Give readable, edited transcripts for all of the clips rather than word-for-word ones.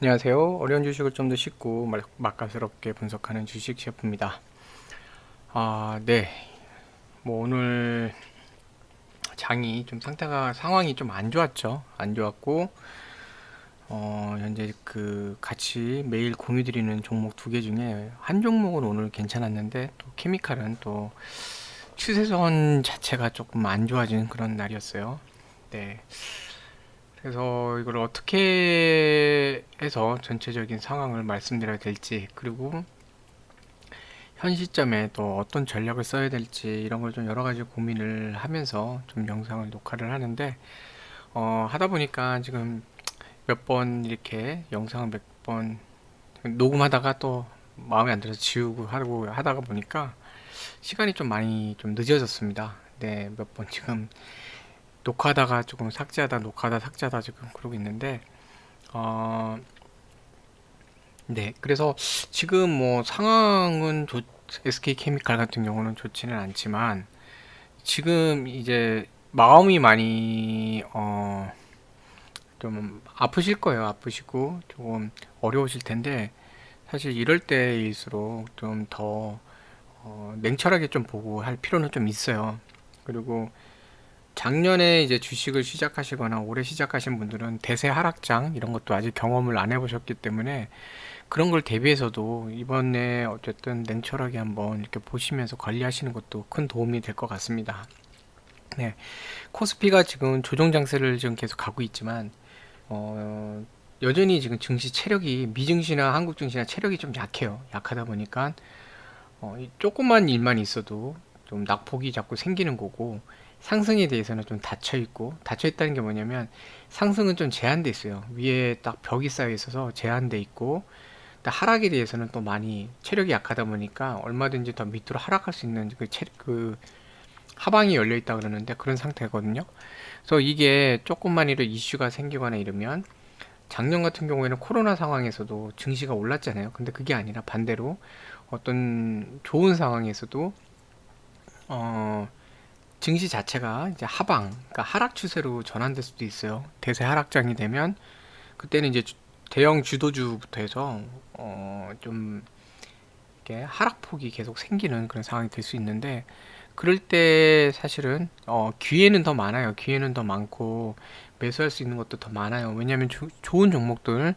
안녕하세요. 어려운 주식을 좀 더 쉽고 맛깔스럽게 분석하는 주식 셰프입니다. 네. 오늘 장이 좀 상황이 좀 안 좋았죠. 안 좋았고, 현재 같이 매일 공유 드리는 종목 두 개 중에 한 종목은 오늘 괜찮았는데, 또 케미칼은 또 추세선 자체가 조금 안 좋아지는 그런 날이었어요. 네. 그래서 이걸 어떻게 해서 전체적인 상황을 말씀드려야 될지, 그리고 현 시점에 또 어떤 전략을 써야 될지 이런 걸 좀 여러 가지 고민을 하면서 좀 영상을 녹화를 하는데, 하다 보니까 지금 몇 번 이렇게 영상을 몇 번 녹음하다가 또 마음에 안 들어서 지우고 하고 하다가 보니까 시간이 좀 많이 좀 늦어졌습니다. 네, 몇 번 지금 녹화하다가 조금 삭제하다 녹화하다 삭제하다 지금 그러고 있는데, 어, 네, 그래서 지금 상황은 SK케미칼 같은 경우는 좋지는 않지만, 지금 이제 마음이 많이 좀 아프실 거예요. 아프시고 조금 어려우실 텐데, 사실 이럴 때일수록 좀 더 냉철하게 좀 보고 할 필요는 좀 있어요. 그리고 작년에 이제 주식을 시작하시거나 올해 시작하신 분들은 대세 하락장 이런 것도 아직 경험을 안 해보셨기 때문에, 그런 걸 대비해서도 이번에 어쨌든 냉철하게 한번 이렇게 보시면서 관리하시는 것도 큰 도움이 될 것 같습니다. 네, 코스피가 지금 조정 장세를 지금 계속 가고 있지만, 어, 여전히 지금 증시 체력이 미증시나 한국 증시나 체력이 좀 약해요. 약하다 보니까 이 조그만 일만 있어도 좀 낙폭이 자꾸 생기는 거고, 상승에 대해서는 좀 닫혀 있다는 게 뭐냐면, 상승은 좀 제한돼 있어요. 위에 딱 벽이 쌓여 있어서 제한돼 있고, 하락에 대해서는 또 많이 체력이 약하다 보니까 얼마든지 더 밑으로 하락할 수 있는 그 하방이 열려 있다 그러는데, 그런 상태거든요. 그래서 이게 조금만이라도 이슈가 생기거나 이러면, 작년 같은 경우에는 코로나 상황에서도 증시가 올랐잖아요. 근데 그게 아니라 반대로 어떤 좋은 상황에서도 어, 증시 자체가 이제 그러니까 하락 추세로 전환될 수도 있어요. 대세 하락장이 되면 그때는 이제 대형 주도주부터 해서 좀 이렇게 하락폭이 계속 생기는 그런 상황이 될 수 있는데, 그럴 때 사실은 기회는 더 많아요. 기회는 더 많고 매수할 수 있는 것도 더 많아요. 왜냐하면 좋은 종목들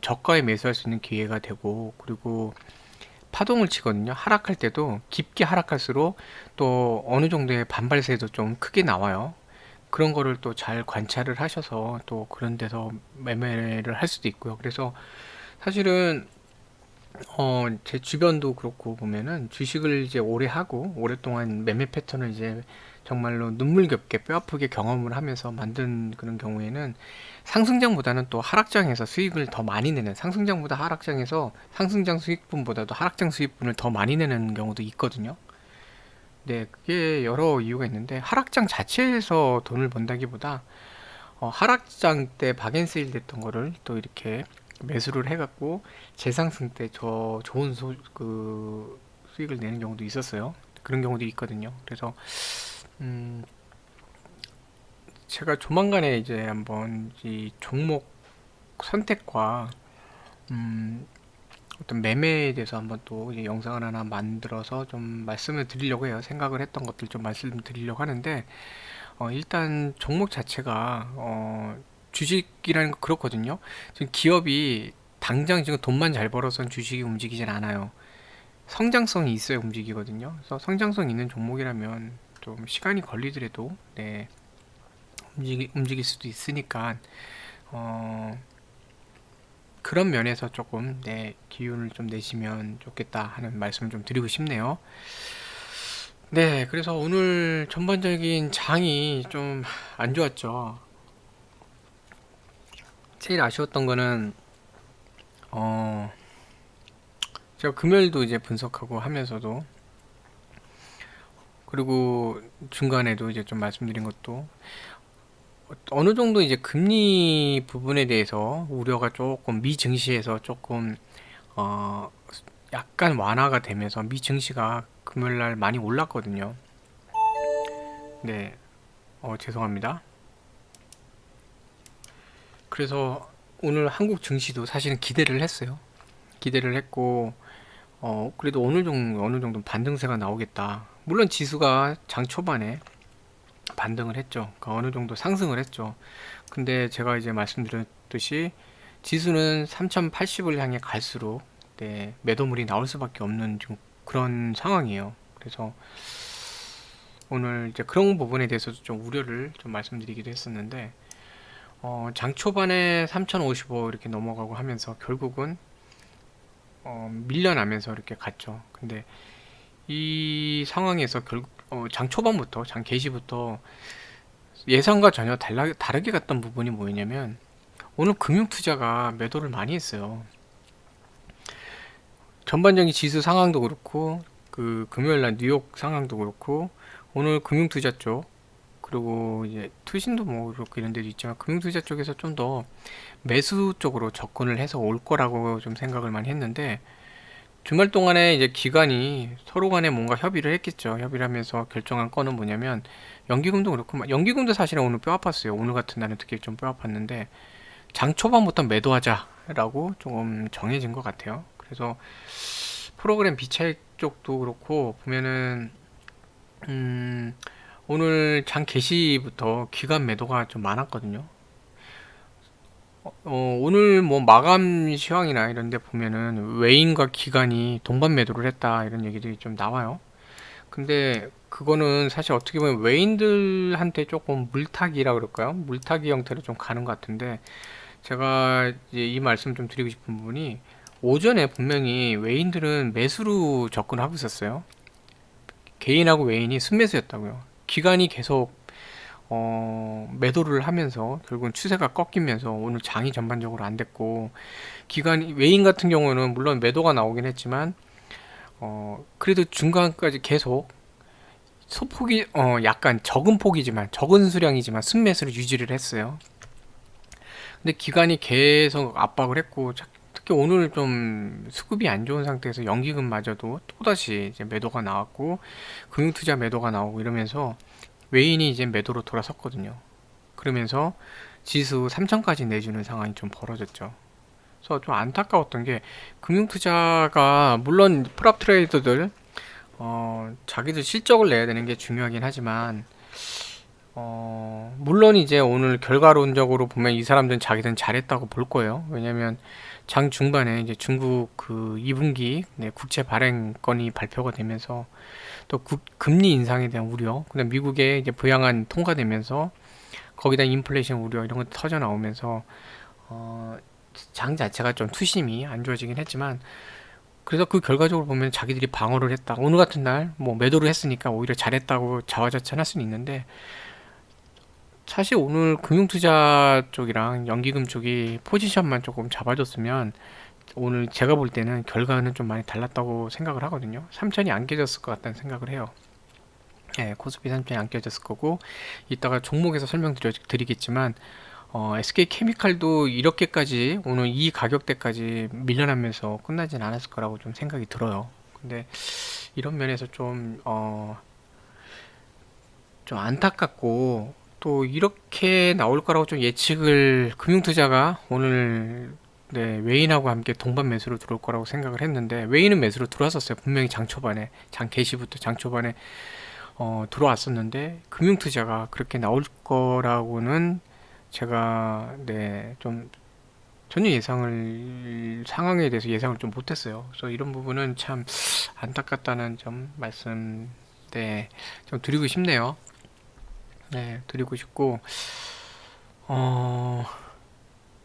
저가에 매수할 수 있는 기회가 되고, 그리고 파동을 치거든요. 하락할 때도 깊게 하락할수록 또 어느 정도의 반발세도 좀 크게 나와요. 그런 거를 또 잘 관찰을 하셔서 또 그런 데서 매매를 할 수도 있고요. 그래서 사실은 제 주변도 그렇고 보면은 주식을 이제 오래 하고 오랫동안 매매 패턴을 이제 정말로 눈물겹게 뼈아프게 경험을 하면서 만든 그런 경우에는, 상승장보다는 또 하락장에서 수익을 더 많이 내는, 상승장보다 하락장에서 상승장 수익분보다도 하락장 수익분을 더 많이 내는 경우도 있거든요. 네, 그게 여러 이유가 있는데, 하락장 자체에서 돈을 번다기보다 하락장 때 박앤세일 됐던 거를 또 이렇게 매수를 해갖고 재상승 때 저 좋은 수익을 내는 경우도 있었어요. 그런 경우도 있거든요. 그래서 음, 제가 조만간에 이제 한번 이 종목 선택과 음, 어떤 매매에 대해서 한번 또 이제 영상을 하나 만들어서 좀 말씀을 드리려고 해요. 생각을 했던 것들 좀 말씀드리려고 하는데, 일단 종목 자체가 주식이라는 거 그렇거든요. 지금 기업이 당장 지금 돈만 잘 벌어서는 주식이 움직이진 않아요. 성장성이 있어야 움직이거든요. 그래서 성장성 있는 종목이라면 좀 시간이 걸리더라도 네, 움직일 수도 있으니까 어, 그런 면에서 조금 기운을 좀 내시면 좋겠다 하는 말씀을 좀 드리고 싶네요. 네, 그래서 오늘 전반적인 장이 좀 안 좋았죠. 제일 아쉬웠던 거는 어, 제가 금요일도 이제 분석하고 하면서도, 그리고 중간에도 이제 좀 말씀드린 것도, 어느 정도 이제 금리 부분에 대해서 우려가 조금 미증시에서 조금 어 약간 완화가 되면서 미증시가 금요일 날 많이 올랐거든요. 네, 죄송합니다. 그래서 오늘 한국 증시도 사실은 기대를 했어요. 기대를 했고, 그래도 어느 정도 반등세가 나오겠다. 물론 지수가 장 초반에 반등을 했죠. 그러니까 어느 정도 상승을 했죠. 근데 제가 이제 말씀드렸듯이 지수는 3080을 향해 갈수록 네, 매도물이 나올 수밖에 없는 좀 그런 상황이에요. 그래서 오늘 이제 그런 부분에 대해서도 좀 우려를 좀 말씀드리기도 했었는데, 장 초반에 3055 이렇게 넘어가고 하면서 결국은 밀려나면서 이렇게 갔죠. 근데 이 상황에서 결국 장 초반부터 장 개시부터 예상과 전혀 다르게 갔던 부분이 뭐였냐면, 오늘 금융투자가 매도를 많이 했어요. 전반적인 지수 상황도 그렇고 그 금요일날 뉴욕 상황도 그렇고 오늘 금융투자 쪽, 그리고 이제 투신도 뭐 그렇고 이런 데도 있지만 금융투자 쪽에서 좀 더 매수 쪽으로 접근을 해서 올 거라고 좀 생각을 많이 했는데, 주말 동안에 이제 기관이 서로 간에 뭔가 협의를 했겠죠. 협의를 하면서 결정한 건은 뭐냐면, 연기금도 그렇고 연기금도 사실은 오늘 뼈 아팠어요. 오늘 같은 날은 특히 좀 뼈 아팠는데 장 초반부터 매도하자라고 조금 정해진 것 같아요. 그래서 프로그램 비차익 쪽도 그렇고 보면은 음, 오늘 장 개시부터 기관 매도가 좀 많았거든요. 오늘 뭐 마감 시황이나 이런 데 보면은 외인과 기관이 동반 매도를 했다 이런 얘기들이 좀 나와요. 근데 그거는 사실 어떻게 보면 외인들한테 조금 물타기라 그럴까요? 물타기 형태로 좀 가는 것 같은데, 제가 이제 이 말씀 좀 드리고 싶은 부분이, 오전에 분명히 외인들은 매수로 접근하고 있었어요. 개인하고 외인이 순매수였다고요. 기관이 계속 매도를 하면서 결국은 추세가 꺾이면서 오늘 장이 전반적으로 안 됐고, 외인 같은 경우는 물론 매도가 나오긴 했지만 그래도 중간까지 계속 소폭이 약간 적은 폭이지만 적은 수량이지만 순매수를 유지를 했어요. 근데 기관이 계속 압박을 했고, 특히 오늘 좀 수급이 안 좋은 상태에서 연기금마저도 또다시 이제 매도가 나왔고 금융투자 매도가 나오고 이러면서 외인이 이제 매도로 돌아섰거든요. 그러면서 지수 3000까지 내주는 상황이 좀 벌어졌죠. 그래서 좀 안타까웠던 게, 금융투자가 물론 프랍 트레이더들 자기들 실적을 내야 되는 게 중요하긴 하지만 물론 이제 오늘 결과론적으로 보면 이 사람들은 자기들은 잘했다고 볼 거예요. 왜냐면 장 중반에 이제 중국 그 2분기 국채 발행 건이 발표가 되면서 또 금리 인상에 대한 우려, 그다음 미국의 이제 부양안 통과되면서 거기다 인플레이션 우려 이런 거 터져 나오면서 어, 장 자체가 좀 투심이 안 좋아지긴 했지만, 그래서 그 결과적으로 보면 자기들이 방어를 했다. 오늘 같은 날 뭐 매도를 했으니까 오히려 잘했다고 자화자찬할 수는 있는데, 사실 오늘 금융투자 쪽이랑 연기금 쪽이 포지션만 조금 잡아줬으면 오늘 제가 볼 때는 결과는 좀 많이 달랐다고 생각을 하거든요. 3천이 안 깨졌을 것 같다는 생각을 해요. 예, 코스피 3천이 안 깨졌을 거고, 이따가 종목에서 설명드리겠지만 SK케미칼도 이렇게까지 오늘 이 가격대까지 밀려나면서 끝나진 않았을 거라고 좀 생각이 들어요. 근데 이런 면에서 좀 안타깝고, 또 이렇게 나올 거라고 좀 예측을, 금융투자가 오늘 네, 외인하고 함께 동반 매수로 들어올 거라고 생각을 했는데, 외인은 매수로 들어왔었어요. 분명히 장 초반에, 장 개시부터 장 초반에 들어왔었는데, 금융투자가 그렇게 나올 거라고는 제가 네, 좀 전혀 상황에 대해서 예상을 좀 못했어요. 그래서 이런 부분은 참 안타깝다는 점 말씀 네, 좀 드리고 싶네요. 네, 드리고 싶고, 어,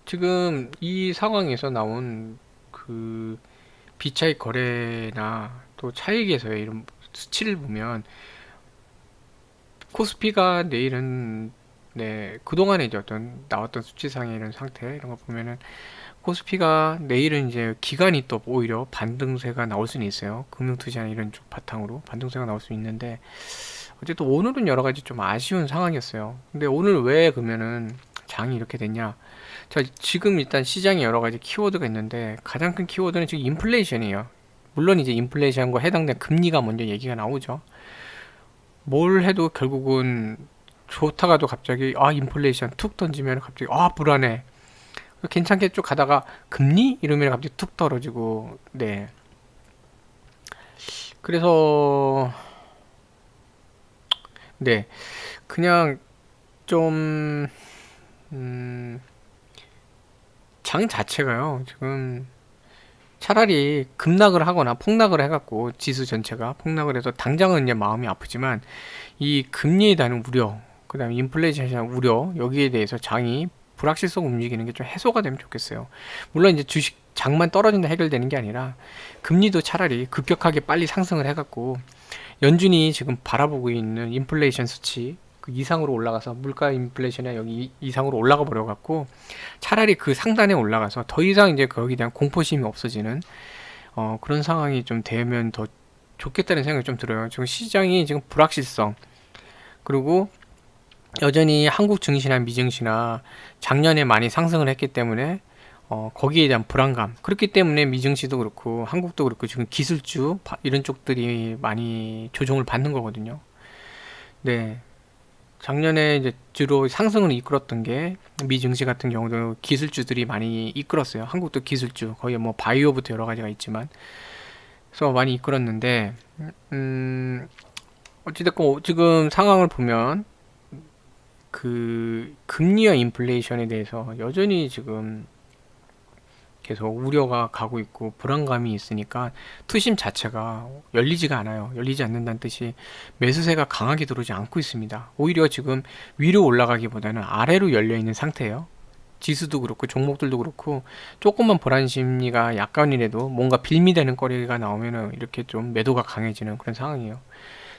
지금 이 상황에서 나온 그 비차익 거래나 또 차익에서의 이런 수치를 보면, 코스피가 내일은 네, 그동안에 이제 어떤 나왔던 수치상의 이런 상태 이런 거 보면은 코스피가 내일은 이제 기간이 또 오히려 반등세가 나올 수는 있어요. 금융투자나 이런 쪽 바탕으로 반등세가 나올 수 있는데, 어쨌든 오늘은 여러 가지 좀 아쉬운 상황이었어요. 근데 오늘 왜 그러면은 장이 이렇게 됐냐? 자, 지금 일단 시장에 여러 가지 키워드가 있는데 가장 큰 키워드는 지금 인플레이션이에요. 물론 이제 인플레이션과 해당된 금리가 먼저 얘기가 나오죠. 뭘 해도 결국은 좋다가도 갑자기 인플레이션 툭 던지면 갑자기 불안해. 괜찮게 쭉 가다가 금리 이러면 갑자기 툭 떨어지고. 네. 그래서 네, 그냥 좀 음, 장 자체가요 지금 차라리 급락을 하거나 폭락을 해갖고 지수 전체가 폭락을 해서 당장은 이제 마음이 아프지만 이 금리에 대한 우려, 그 다음에 인플레이션에 대한 우려, 여기에 대해서 장이 불확실성 움직이는 게 좀 해소가 되면 좋겠어요. 물론 이제 주식 장만 떨어진다 해결되는 게 아니라 금리도 차라리 급격하게 빨리 상승을 해갖고 연준이 지금 바라보고 있는 인플레이션 수치 그 이상으로 올라가서 물가 인플레이션이 여기 이상으로 올라가 버려 갖고 차라리 그 상단에 올라가서 더 이상 이제 거기에 대한 공포심이 없어지는 그런 상황이 좀 되면 더 좋겠다는 생각이 좀 들어요. 지금 시장이 지금 불확실성, 그리고 여전히 한국 증시나 미증시나 작년에 많이 상승을 했기 때문에 거기에 대한 불안감. 그렇기 때문에 미증시도 그렇고 한국도 그렇고 지금 기술주 이런 쪽들이 많이 조정을 받는 거거든요. 네. 작년에 이제 주로 상승을 이끌었던 게 미증시 같은 경우도 기술주들이 많이 이끌었어요. 한국도 기술주 거의 뭐 바이오부터 여러 가지가 있지만 그래서 많이 이끌었는데 어찌됐건 지금 상황을 보면 그 금리와 인플레이션에 대해서 여전히 지금 계속 우려가 가고 있고 불안감이 있으니까 투심 자체가 열리지가 않아요. 열리지 않는다는 뜻이 매수세가 강하게 들어오지 않고 있습니다. 오히려 지금 위로 올라가기보다는 아래로 열려 있는 상태예요. 지수도 그렇고 종목들도 그렇고 조금만 불안 심리가 약간이라도 뭔가 빌미되는 거리가 나오면은 이렇게 좀 매도가 강해지는 그런 상황이에요.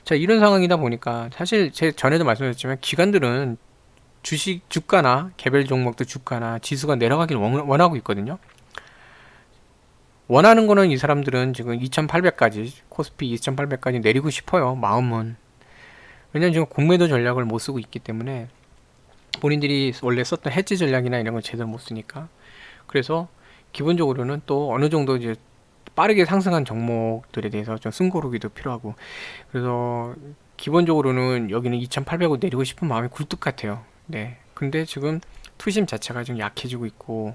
자, 이런 상황이다 보니까 사실 제 전에도 말씀드렸지만 기관들은 주식 주가나 개별 종목들 주가나 지수가 내려가길 원하고 있거든요. 원하는 거는 이 사람들은 지금 2800까지 코스피 2800까지 내리고 싶어요. 마음은. 왜냐면 지금 공매도 전략을 못 쓰고 있기 때문에 본인들이 원래 썼던 해지 전략이나 이런 걸 제대로 못 쓰니까. 그래서 기본적으로는 또 어느 정도 이제 빠르게 상승한 종목들에 대해서 좀 숨고르기도 필요하고. 그래서 기본적으로는 여기는 2800으로 내리고 싶은 마음이 굴뚝 같아요. 네. 근데 지금 투심 자체가 좀 약해지고 있고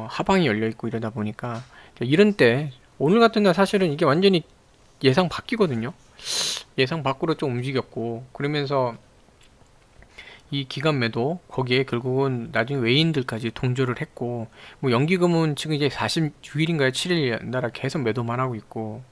하방이 열려 있고 이러다 보니까 이런 때 오늘 같은 날 사실은 이게 완전히 예상 바뀌거든요. 예상 밖으로 좀 움직였고 그러면서 이 기간 매도 거기에 결국은 나중에 외인들까지 동조를 했고 뭐 연기금은 지금 이제 46일인가요? 7일 연달아 계속 매도만 하고 있고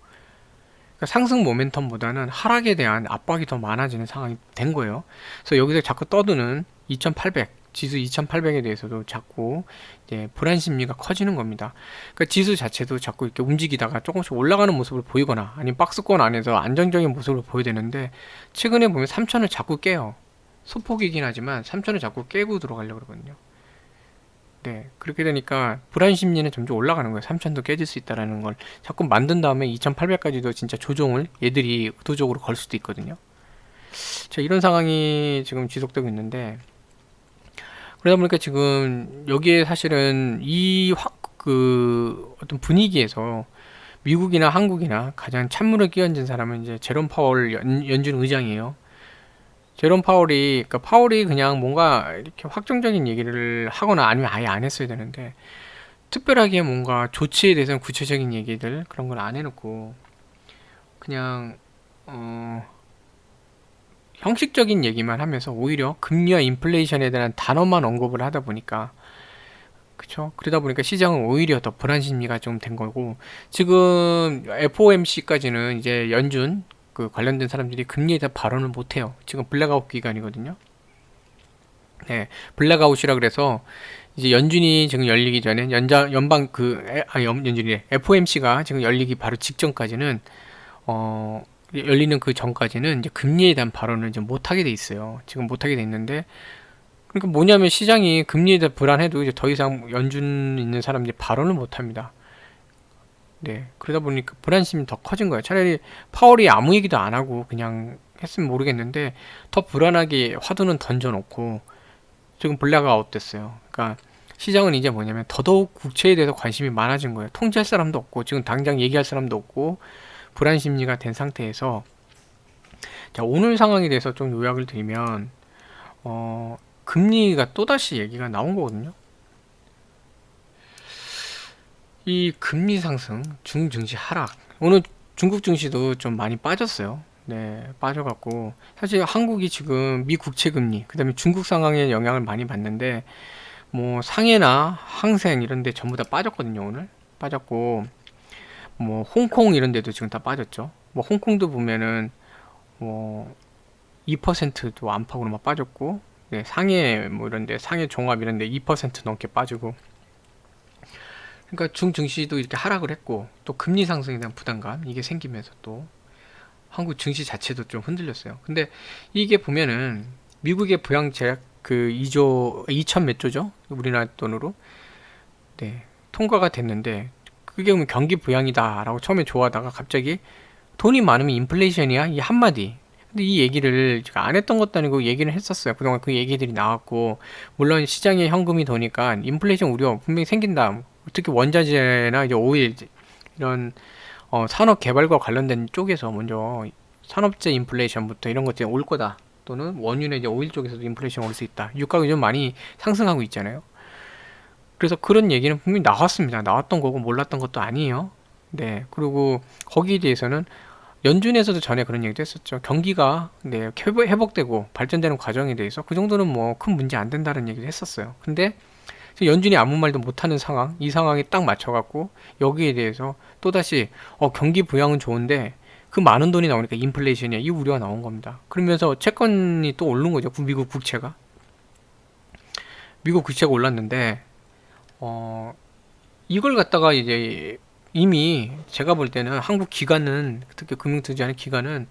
그러니까 상승 모멘텀보다는 하락에 대한 압박이 더 많아지는 상황이 된 거예요. 그래서 여기서 자꾸 떠드는 2800 지수 2800에 대해서도 자꾸 이제 불안 심리가 커지는 겁니다. 그러니까 지수 자체도 자꾸 이렇게 움직이다가 조금씩 올라가는 모습을 보이거나 아니면 박스권 안에서 안정적인 모습을 보여야 되는데 최근에 보면 3000을 자꾸 깨요. 소폭이긴 하지만 3000을 자꾸 깨고 들어가려고 그러거든요. 네, 그렇게 되니까 불안 심리는 점점 올라가는 거예요. 3000도 깨질 수 있다라는 걸 자꾸 만든 다음에 2800까지도 진짜 조정을 얘들이 의도적으로 걸 수도 있거든요. 자, 이런 상황이 지금 지속되고 있는데 그러다 보니까 지금 여기에 사실은 그 어떤 분위기에서 미국이나 한국이나 가장 찬물을 끼얹은 사람은 이제 제롬 파월 연준 의장이에요. 제롬 파월이, 그러니까 파월이 그냥 뭔가 이렇게 확정적인 얘기를 하거나 아니면 아예 안 했어야 되는데, 특별하게 뭔가 조치에 대해서는 구체적인 얘기들, 그런 걸 안 해놓고, 그냥, 형식적인 얘기만 하면서 오히려 금리와 인플레이션에 대한 단어만 언급을 하다 보니까, 그쵸? 그러다 보니까 시장은 오히려 더 불안 심리가 좀 된 거고, 지금 FOMC까지는 이제 연준, 그 관련된 사람들이 금리에 대한 발언을 못 해요. 지금 블랙아웃 기간이거든요. 네, 블랙아웃이라 그래서 이제 연준이 지금 열리기 전에 연방 연준이 FOMC가 지금 열리기 바로 직전까지는 열리는 그 전까지는 이제 금리에 대한 발언을 이제 못 하게 돼 있어요. 지금 못 하게 돼 있는데 그러니까 뭐냐면 시장이 금리에 대해 불안해도 이제 더 이상 연준 있는 사람들이 발언을 못 합니다. 네, 그러다 보니까 불안심이 더 커진 거예요. 차라리 파월이 아무 얘기도 안 하고 그냥 했으면 모르겠는데 더 불안하게 화두는 던져놓고 지금 블랙아웃 됐어요. 그러니까 시장은 이제 뭐냐면 더더욱 국채에 대해서 관심이 많아진 거예요. 통제할 사람도 없고 지금 당장 얘기할 사람도 없고 불안 심리가 된 상태에서 자, 오늘 상황에 대해서 좀 요약을 드리면 금리가 또다시 얘기가 나온 거거든요. 이 금리 상승, 중증시 하락. 오늘 중국 증시도 좀 많이 빠졌어요. 네, 빠져갖고 사실 한국이 지금 미 국채 금리, 그다음에 중국 상황에 영향을 많이 받는데 뭐 상해나 항생 이런 데 전부 다 빠졌거든요, 오늘. 빠졌고 뭐 홍콩 이런 데도 지금 다 빠졌죠. 뭐 홍콩도 보면은 뭐 2%도 안팎으로 막 빠졌고, 네, 상해 뭐 이런 데 상해 종합 이런 데 2% 넘게 빠지고, 그러니까 중증시도 이렇게 하락을 했고 또 금리 상승에 대한 부담감 이게 생기면서 또 한국 증시 자체도 좀 흔들렸어요. 근데 이게 보면은 미국의 부양책 그 2조 2천 몇 조죠? 우리나라 돈으로. 네. 통과가 됐는데 그게 보면 경기 부양이다라고 처음에 좋아하다가 갑자기 돈이 많으면 인플레이션이야? 이 한마디. 근데 이 얘기를 제가 안 했던 것도 아니고 얘기를 했었어요. 그동안 그 얘기들이 나왔고, 물론 시장에 현금이 도니까 인플레이션 우려 분명히 생긴다. 특히 원자재나 이제 오일 이런 산업 개발과 관련된 쪽에서 먼저 산업재 인플레이션부터 이런 것들이 올 거다. 또는 원유나 이제 오일 쪽에서도 인플레이션 올 수 있다. 유가가 요즘 많이 상승하고 있잖아요. 그래서 그런 얘기는 분명히 나왔습니다. 나왔던 거고 몰랐던 것도 아니에요. 네. 그리고 거기에 대해서는 연준에서도 전에 그런 얘기도 했었죠. 경기가 네, 회복되고 발전되는 과정에 대해서 그 정도는 뭐 큰 문제 안 된다는 얘기도 했었어요. 근데 연준이 아무 말도 못하는 상황, 이 상황에 딱 맞춰갖고 여기에 대해서 또다시 경기 부양은 좋은데 그 많은 돈이 나오니까 인플레이션이야, 이 우려가 나온 겁니다. 그러면서 채권이 또 오른 거죠. 미국 국채가 올랐는데 이걸 갖다가 이제 이미 제가 볼 때는 한국 기관은, 특히 금융투자하는 기관은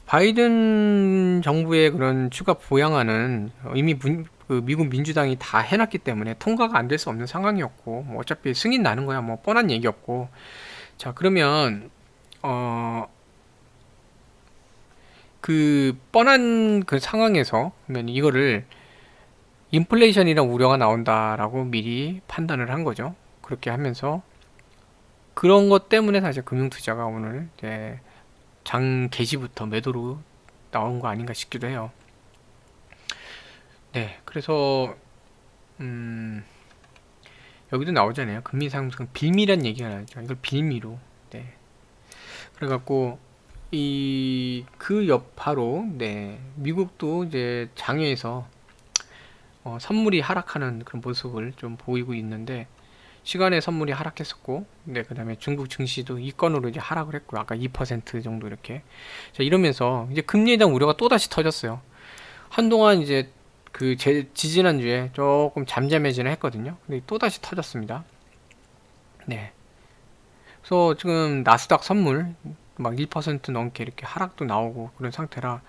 바이든 정부의 그런 추가 보양안은 이미 그 미국 민주당이 다 해놨기 때문에 통과가 안 될 수 없는 상황이었고, 뭐 어차피 승인 나는 거야 뭐 뻔한 얘기였고. 자, 그러면 그 뻔한 그 상황에서 그러면 이거를 인플레이션이랑 우려가 나온다라고 미리 판단을 한 거죠. 그렇게 하면서 그런 것 때문에 사실 금융투자가 오늘 이제 장 개시부터 매도로 나온 거 아닌가 싶기도 해요. 네, 그래서 여기도 나오잖아요. 금리 상승 빌미란 얘기가 나죠. 이걸 빌미로. 네. 그래갖고 이 그 여파로 네, 미국도 이제 장외에서 선물이 하락하는 그런 모습을 좀 보이고 있는데, 시간에 선물이 하락했었고, 네, 그 다음에 중국 증시도 이 건으로 이제 하락을 했고요. 아까 2% 정도 이렇게. 자, 이러면서 이제 금리에 대한 우려가 또다시 터졌어요. 한동안 이제 그 지지난주에 조금 잠잠해지나 했거든요. 근데 또다시 터졌습니다. 네. 그래서 지금 나스닥 선물 막 1% 넘게 이렇게 하락도 나오고 그런 상태라,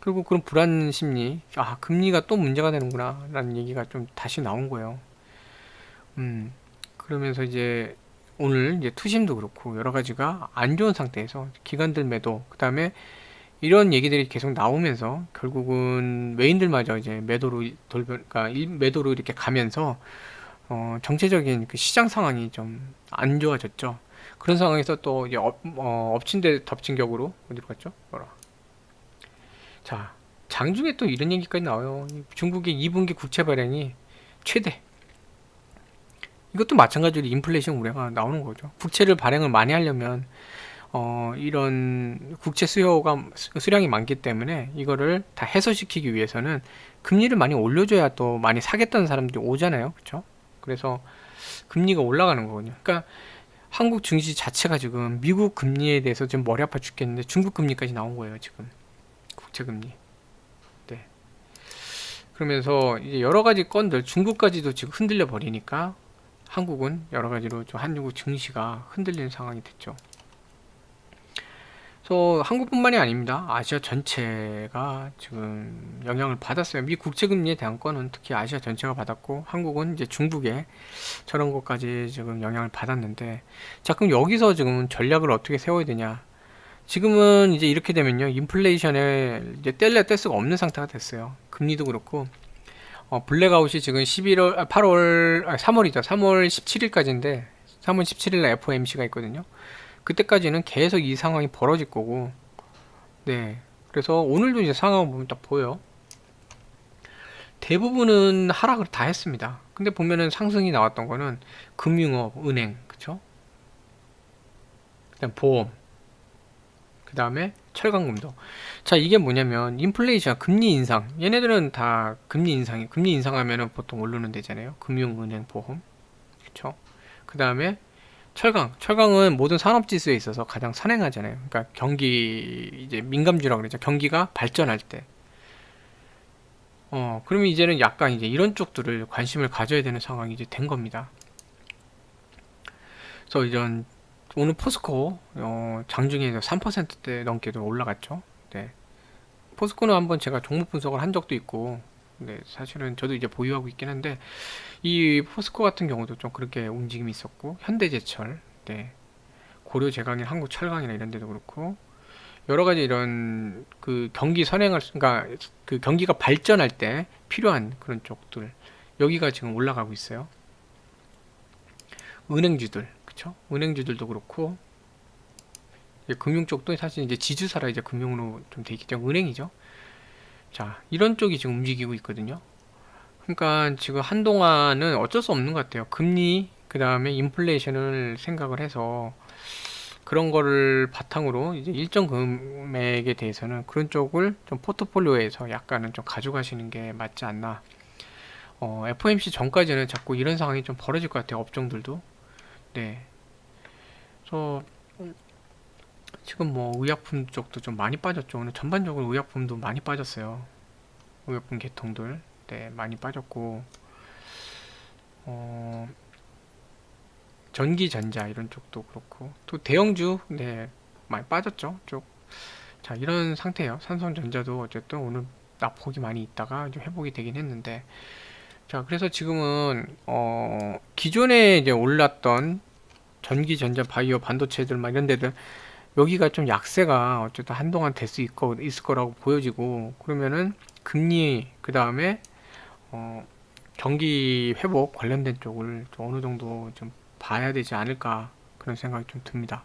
결국 그런 불안 심리, 금리가 또 문제가 되는구나 라는 얘기가 좀 다시 나온 거예요. 그러면서 이제 오늘 이제 투심도 그렇고 여러 가지가 안 좋은 상태에서 기관들 매도, 그 다음에 이런 얘기들이 계속 나오면서 결국은 외인들마저 이제 매도로 그러니까 매도로 이렇게 가면서 정체적인 그 시장 상황이 좀 안 좋아졌죠. 그런 상황에서 또 이제 엎친 데 덮친 격으로 어디로 갔죠? 뭐라. 자, 장중에 또 이런 얘기까지 나와요. 중국의 2분기 국채 발행이 최대. 이것도 마찬가지로 인플레이션 우려가 나오는 거죠. 국채를 발행을 많이 하려면 이런 국채 수량이 많기 때문에 이거를 다 해소시키기 위해서는 금리를 많이 올려줘야 또 많이 사겠다는 사람들이 오잖아요. 그렇죠? 그래서 금리가 올라가는 거거든요. 그러니까 한국 증시 자체가 지금 미국 금리에 대해서 지금 머리 아파 죽겠는데 중국 금리까지 나온 거예요. 지금 국채 금리. 네. 그러면서 이제 여러 가지 건들 중국까지도 지금 흔들려 버리니까 한국은 여러 가지로 좀 한국 증시가 흔들리는 상황이 됐죠. 그래서 한국뿐만이 아닙니다. 아시아 전체가 지금 영향을 받았어요. 미 국채금리에 대한 건은 특히 아시아 전체가 받았고, 한국은 이제 중국에 저런 것까지 지금 영향을 받았는데, 자, 그럼 여기서 지금 전략을 어떻게 세워야 되냐? 지금은 이제 이렇게 되면요, 인플레이션에 이제 뗄 수가 없는 상태가 됐어요. 금리도 그렇고, 블랙아웃이 지금 3월이죠. 3월 17일까지인데, 3월 17일날 FOMC가 있거든요. 그때까지는 계속 이 상황이 벌어질 거고, 네. 그래서 오늘도 이제 상황을 보면 딱 보여. 대부분은 하락을 다 했습니다. 근데 보면은 상승이 나왔던 거는 금융업, 은행, 그쵸? 그다음 보험, 그 다음에 철강금도. 자, 이게 뭐냐면 인플레이션, 금리 인상. 얘네들은 다 금리 인상이, 금리 인상하면은 보통 오르는 데잖아요. 금융, 은행, 보험, 그쵸? 그 다음에 철강은 모든 산업지수에 있어서 가장 선행하잖아요. 그러니까 경기 이제 민감주라고 그러죠. 경기가 발전할 때. 그러면 이제는 약간 이제 이런 쪽들을 관심을 가져야 되는 상황이 이제 된 겁니다. 그래서 이런 오늘 포스코 장중에 3%대 넘게도 올라갔죠. 네. 포스코는 한번 제가 종목 분석을 한 적도 있고, 네, 사실은 저도 이제 보유하고 있긴 한데 이 포스코 같은 경우도 좀 그렇게 움직임이 있었고, 현대제철, 네, 고려제강인 한국철강이나 이런 데도 그렇고 여러 가지 이런 그 경기 선행을, 그러니까 그 경기가 발전할 때 필요한 그런 쪽들 여기가 지금 올라가고 있어요. 은행주들, 그쵸? 은행주들도 그렇고 금융 쪽도 사실 이제 지주사라 이제 금융으로 좀 돼 있기 때문에 은행이죠. 자, 이런 쪽이 지금 움직이고 있거든요. 그러니까 지금 한동안은 어쩔 수 없는 것 같아요. 금리, 그 다음에 인플레이션을 생각을 해서 그런 거를 바탕으로 이제 일정 금액에 대해서는 그런 쪽을 좀 포트폴리오에서 약간은 좀 가져가시는 게 맞지 않나. FOMC 전까지는 자꾸 이런 상황이 좀 벌어질 것 같아요. 업종들도. 네. 그래서 지금 뭐 의약품 쪽도 좀 많이 빠졌죠. 오늘 전반적으로 의약품도 많이 빠졌어요. 의약품 계통들. 네, 많이 빠졌고, 어, 전기전자 이런 쪽도 그렇고, 또 대형주, 네, 많이 빠졌죠. 쪽. 자, 이런 상태예요. 삼성전자도 어쨌든 오늘 낙폭이 많이 있다가 좀 회복이 되긴 했는데, 자, 그래서 지금은 기존에 이제 올랐던 전기, 전자, 바이오, 반도체들 막 이런 데들 여기가 좀 약세가 어쨌든 한동안 될 수 있을 거라고 보여지고, 그러면은 금리 그 다음에 어, 경기 회복 관련된 쪽을 좀 어느 정도 좀 봐야 되지 않을까 그런 생각이 좀 듭니다.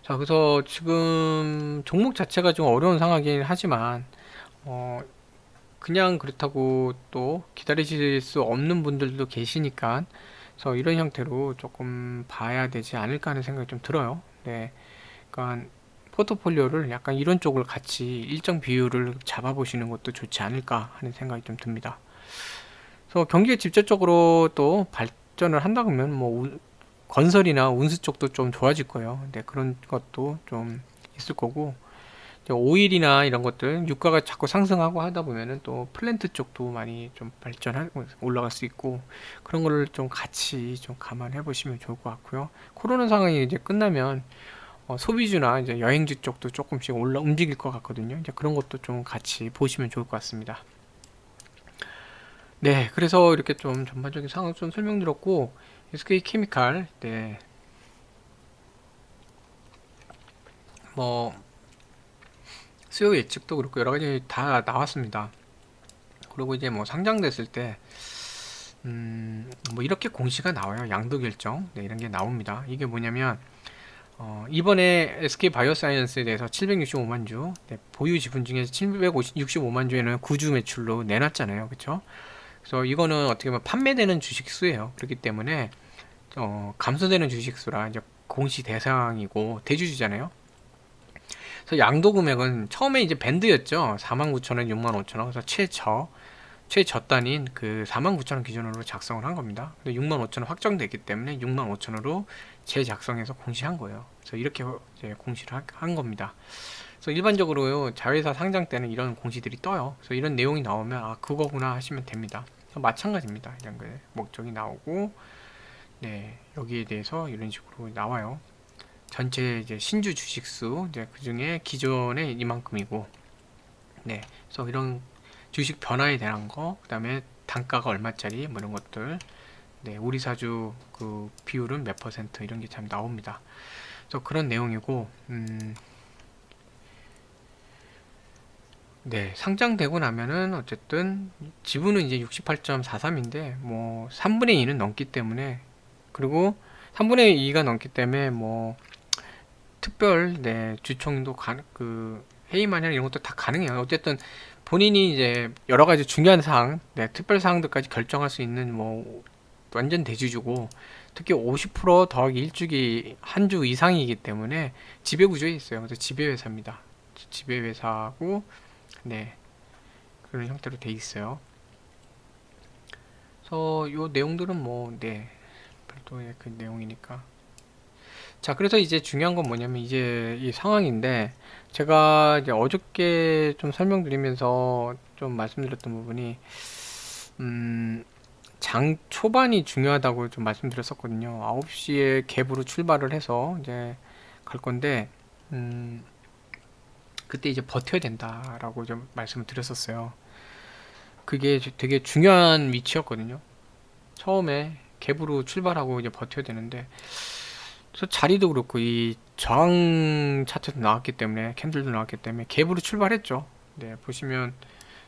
자, 그래서 지금 종목 자체가 좀 어려운 상황이긴 하지만 어, 그냥 그렇다고 또 기다리실 수 없는 분들도 계시니까 그래서 이런 형태로 조금 봐야 되지 않을까 하는 생각이 좀 들어요. 네, 그러니까 포트폴리오를 약간 이런 쪽을 같이 일정 비율을 잡아보시는 것도 좋지 않을까 하는 생각이 좀 듭니다. 그래서 경기가 직접적으로 또 발전을 한다 그러면 뭐 건설이나 운수 쪽도 좀 좋아질 거예요. 네, 그런 것도 좀 있을 거고 오일이나 이런 것들 유가가 자꾸 상승하고 하다 보면은 또 플랜트 쪽도 많이 좀 발전하고 올라갈 수 있고 그런 거를 좀 같이 좀 감안해 보시면 좋을 것 같고요. 코로나 상황이 이제 끝나면 소비주나 이제 여행주 쪽도 조금씩 움직일 것 같거든요. 이제 그런 것도 좀 같이 보시면 좋을 것 같습니다. 네, 그래서 이렇게 좀 전반적인 상황 좀 설명드렸고 SK케미칼, 네, 뭐 수요 예측도 그렇고 여러 가지 다 나왔습니다. 그리고 이제 뭐 상장됐을 때 뭐 이렇게 공시가 나와요. 양도 결정, 네, 이런 게 나옵니다. 이게 뭐냐면 이번에 SK 바이오사이언스에 대해서 765만 주, 네, 보유 지분 중에서 765만 주에는 구주 매출로 내놨잖아요, 그렇죠? 그래서 이거는 어떻게 보면 판매되는 주식 수예요. 그렇기 때문에 감소되는 주식 수라 이제 공시 대상이고 대주주잖아요. 그래서 양도 금액은 처음에 이제 밴드였죠. 49,000원, 65,000원. 그래서 최저단인 그 49,000원 기준으로 작성을 한 겁니다. 근데 65,000원 확정됐기 때문에 65,000원으로 재작성해서 공시한 거예요. 그래서 이렇게 이제 공시를 한 겁니다. 그래서 일반적으로 자회사 상장 때는 이런 공시들이 떠요. 그래서 이런 내용이 나오면 아 그거구나 하시면 됩니다. 마찬가지입니다. 이런 거 목적이 나오고 네 여기에 대해서 이런 식으로 나와요. 전체 이제 신주 주식수 이제 그 중에 기존에 이만큼이고 네 그래서 이런 주식 변화에 대한 거 그다음에 단가가 얼마짜리 뭐 이런 것들 네 우리 사주 그 비율은 몇 퍼센트 이런 게 참 나옵니다. 그래서 그런 내용이고 네, 상장되고 나면은 어쨌든 지분은 이제 68.43인데 뭐 3분의 2는 넘기 때문에 그리고 3분의 2가 넘기 때문에 뭐 특별 네, 주총도 그 회의만 이런 것도 다 가능해요. 어쨌든 본인이 이제 여러 가지 중요한 사항, 네, 특별 사항들까지 결정할 수 있는 뭐 완전 대주주고, 특히 50% 더하기 1주기 한 주 이상이기 때문에 지배 구조에 있어요. 그래서 지배 회사입니다. 지배 회사고, 네, 그런 형태로 돼 있어요. 그래서 요 내용들은 뭐, 네, 별도의 그 내용이니까. 자, 그래서 이제 중요한 건 뭐냐면 이제 이 상황인데, 제가 이제 어저께 좀 설명드리면서 좀 말씀드렸던 부분이, 음, 장 초반이 중요하다고 좀 말씀드렸었거든요. 9시에 갭으로 출발을 해서 이제 갈 건데, 음, 그때 이제 버텨야 된다라고 좀 말씀을 드렸었어요. 그게 되게 중요한 위치였거든요. 처음에 갭으로 출발하고 이제 버텨야 되는데, 그래서 자리도 그렇고 이 저항 차트도 나왔기 때문에, 캔들도 나왔기 때문에 갭으로 출발했죠. 네, 보시면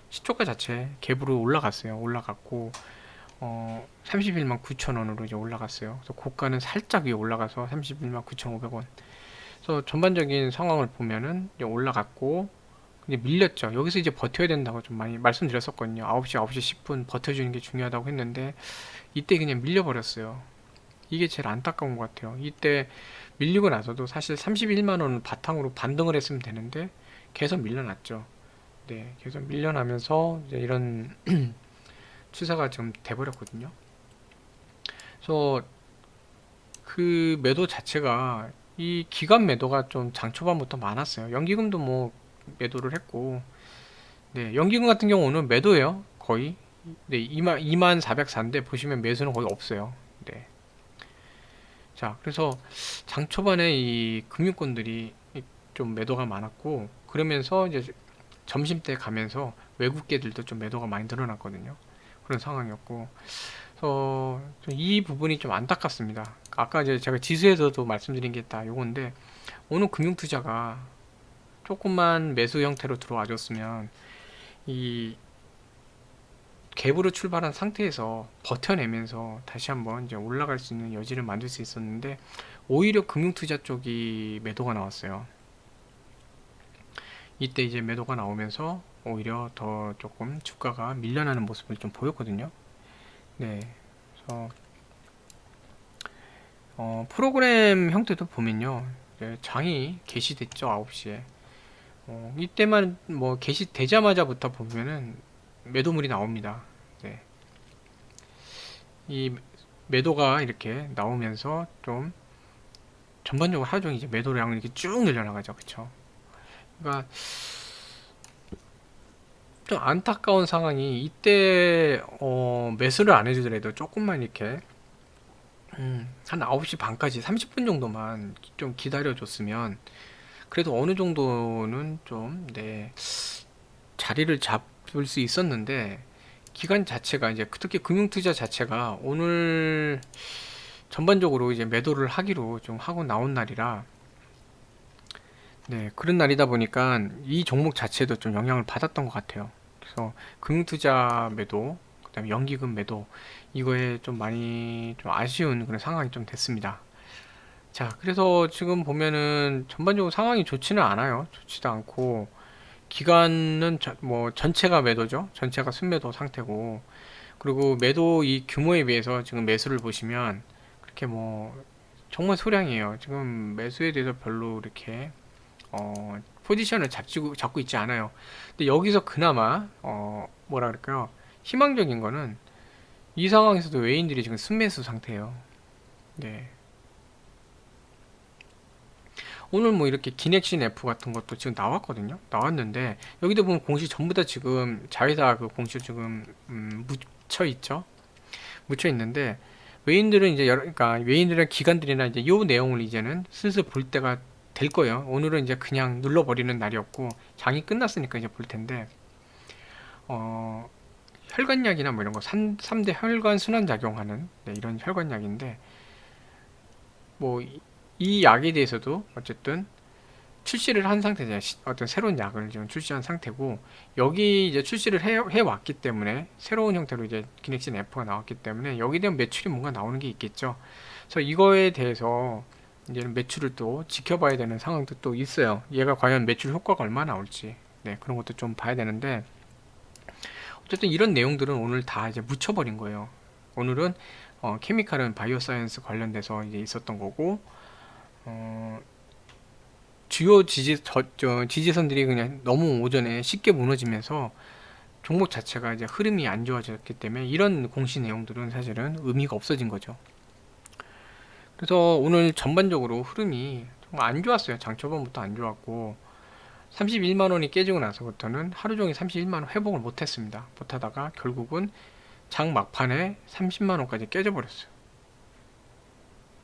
시초가 자체 갭으로 올라갔어요. 올라갔고 31만 9천 원으로 이제 올라갔어요. 그래서 고가는 살짝 위에 올라가서 31만 9,500원. 그래서 전반적인 상황을 보면은 이제 올라갔고 이제 밀렸죠. 여기서 이제 버텨야 된다고 좀 많이 말씀드렸었거든요. 9시 10분 버텨주는 게 중요하다고 했는데 이때 그냥 밀려버렸어요. 이게 제일 안타까운 것 같아요. 이때 밀리고 나서도 사실 31만 원을 바탕으로 반등을 했으면 되는데 계속 밀려났죠. 네, 계속 밀려나면서 이제 이런 추세가 좀 돼버렸거든요. 그래서 그 매도 자체가 이 기간 매도가 좀 장 초반부터 많았어요. 연기금도 뭐 매도를 했고, 네, 연기금 같은 경우는 매도예요. 거의. 네, 2만 404인데 보시면 매수는 거의 없어요. 네. 자, 그래서 장 초반에 이 금융권들이 좀 매도가 많았고, 그러면서 이제 점심 때 가면서 외국계들도 좀 매도가 많이 늘어났거든요. 그런 상황이었고, 그래서 이 부분이 좀 안타깝습니다. 아까 이제 제가 지수에서도 말씀드린 게 다 요건데, 오늘 금융투자가 조금만 매수 형태로 들어와 줬으면 이 갭으로 출발한 상태에서 버텨내면서 다시 한번 이제 올라갈 수 있는 여지를 만들 수 있었는데, 오히려 금융투자 쪽이 매도가 나왔어요. 이때 이제 매도가 나오면서 오히려 더 조금 주가가 밀려나는 모습을 좀 보였거든요. 네. 그래서 프로그램 형태도 보면요. 네, 장이 개시됐죠. 9시에. 이때만 뭐 개시되자마자부터 보면은 매도물이 나옵니다. 네. 이 매도가 이렇게 나오면서 좀 전반적으로 하루 종일 이제 매도량을 이렇게 쭉 늘려나가죠. 그쵸? 그러니까 좀 안타까운 상황이 이때 매수를 안 해주더라도 조금만 이렇게 한 9시 반까지 30분 정도만 좀 기다려줬으면 그래도 어느 정도는 좀, 네, 자리를 잡을 수 있었는데, 기간 자체가 이제 특히 금융투자 자체가 오늘 전반적으로 이제 매도를 하기로 좀 하고 나온 날이라, 네, 그런 날이다 보니까 이 종목 자체도 좀 영향을 받았던 것 같아요. 그래서 금융투자 매도, 그다음에 연기금 매도, 이거에 좀 많이 좀 아쉬운 그런 상황이 좀 됐습니다. 자, 그래서 지금 보면은 전반적으로 상황이 좋지는 않아요. 좋지도 않고, 기간은 뭐 전체가 매도죠. 전체가 순매도 상태고, 그리고 매도 이 규모에 비해서 지금 매수를 보시면 그렇게 뭐 정말 소량이에요. 지금 매수에 대해서 별로 이렇게 포지션을 잡고 있지 않아요. 근데 여기서 그나마 뭐라 그럴까요? 희망적인 거는 이 상황에서도 외인들이 지금 순매수 상태예요. 네. 오늘 뭐 이렇게 기넥신 F 같은 것도 지금 나왔거든요. 나왔는데 여기도 보면 공시 전부 다 지금 자회사 그 공시 지금 묻혀 있죠. 묻혀 있는데 외인들은 이제 그러니까 외인들이나 기관들이나 이제 요 내용을 이제는 슬슬 볼 때가 될 거예요. 오늘은 이제 그냥 눌러버리는 날이었고 장이 끝났으니까 이제 볼 텐데 어, 혈관약이나 뭐 이런 거 3대 혈관 순환 작용하는 네, 이런 혈관약인데 뭐 이 약에 대해서도 어쨌든 출시를 한 상태잖아요. 어떤 새로운 약을 지금 출시한 상태고 여기 이제 출시를 해왔기 때문에 새로운 형태로 이제 기넥신 F가 나왔기 때문에 여기에 대한 매출이 뭔가 나오는 게 있겠죠. 그래서 이거에 대해서 이제 매출을 또 지켜봐야 되는 상황도 또 있어요. 얘가 과연 매출 효과가 얼마나 나올지 네, 그런 것도 좀 봐야 되는데 어쨌든 이런 내용들은 오늘 다 이제 묻혀버린 거예요. 오늘은 케미칼은 바이오 사이언스 관련돼서 이제 있었던 거고, 어, 주요 지지선들이 그냥 너무 오전에 쉽게 무너지면서 종목 자체가 이제 흐름이 안 좋아졌기 때문에 이런 공시 내용들은 사실은 의미가 없어진 거죠. 그래서 오늘 전반적으로 흐름이 정말 안 좋았어요. 장 초반부터 안 좋았고 31만원이 깨지고 나서부터는 하루 종일 31만원 회복을 못했습니다. 못하다가 결국은 장 막판에 30만원까지 깨져버렸어요.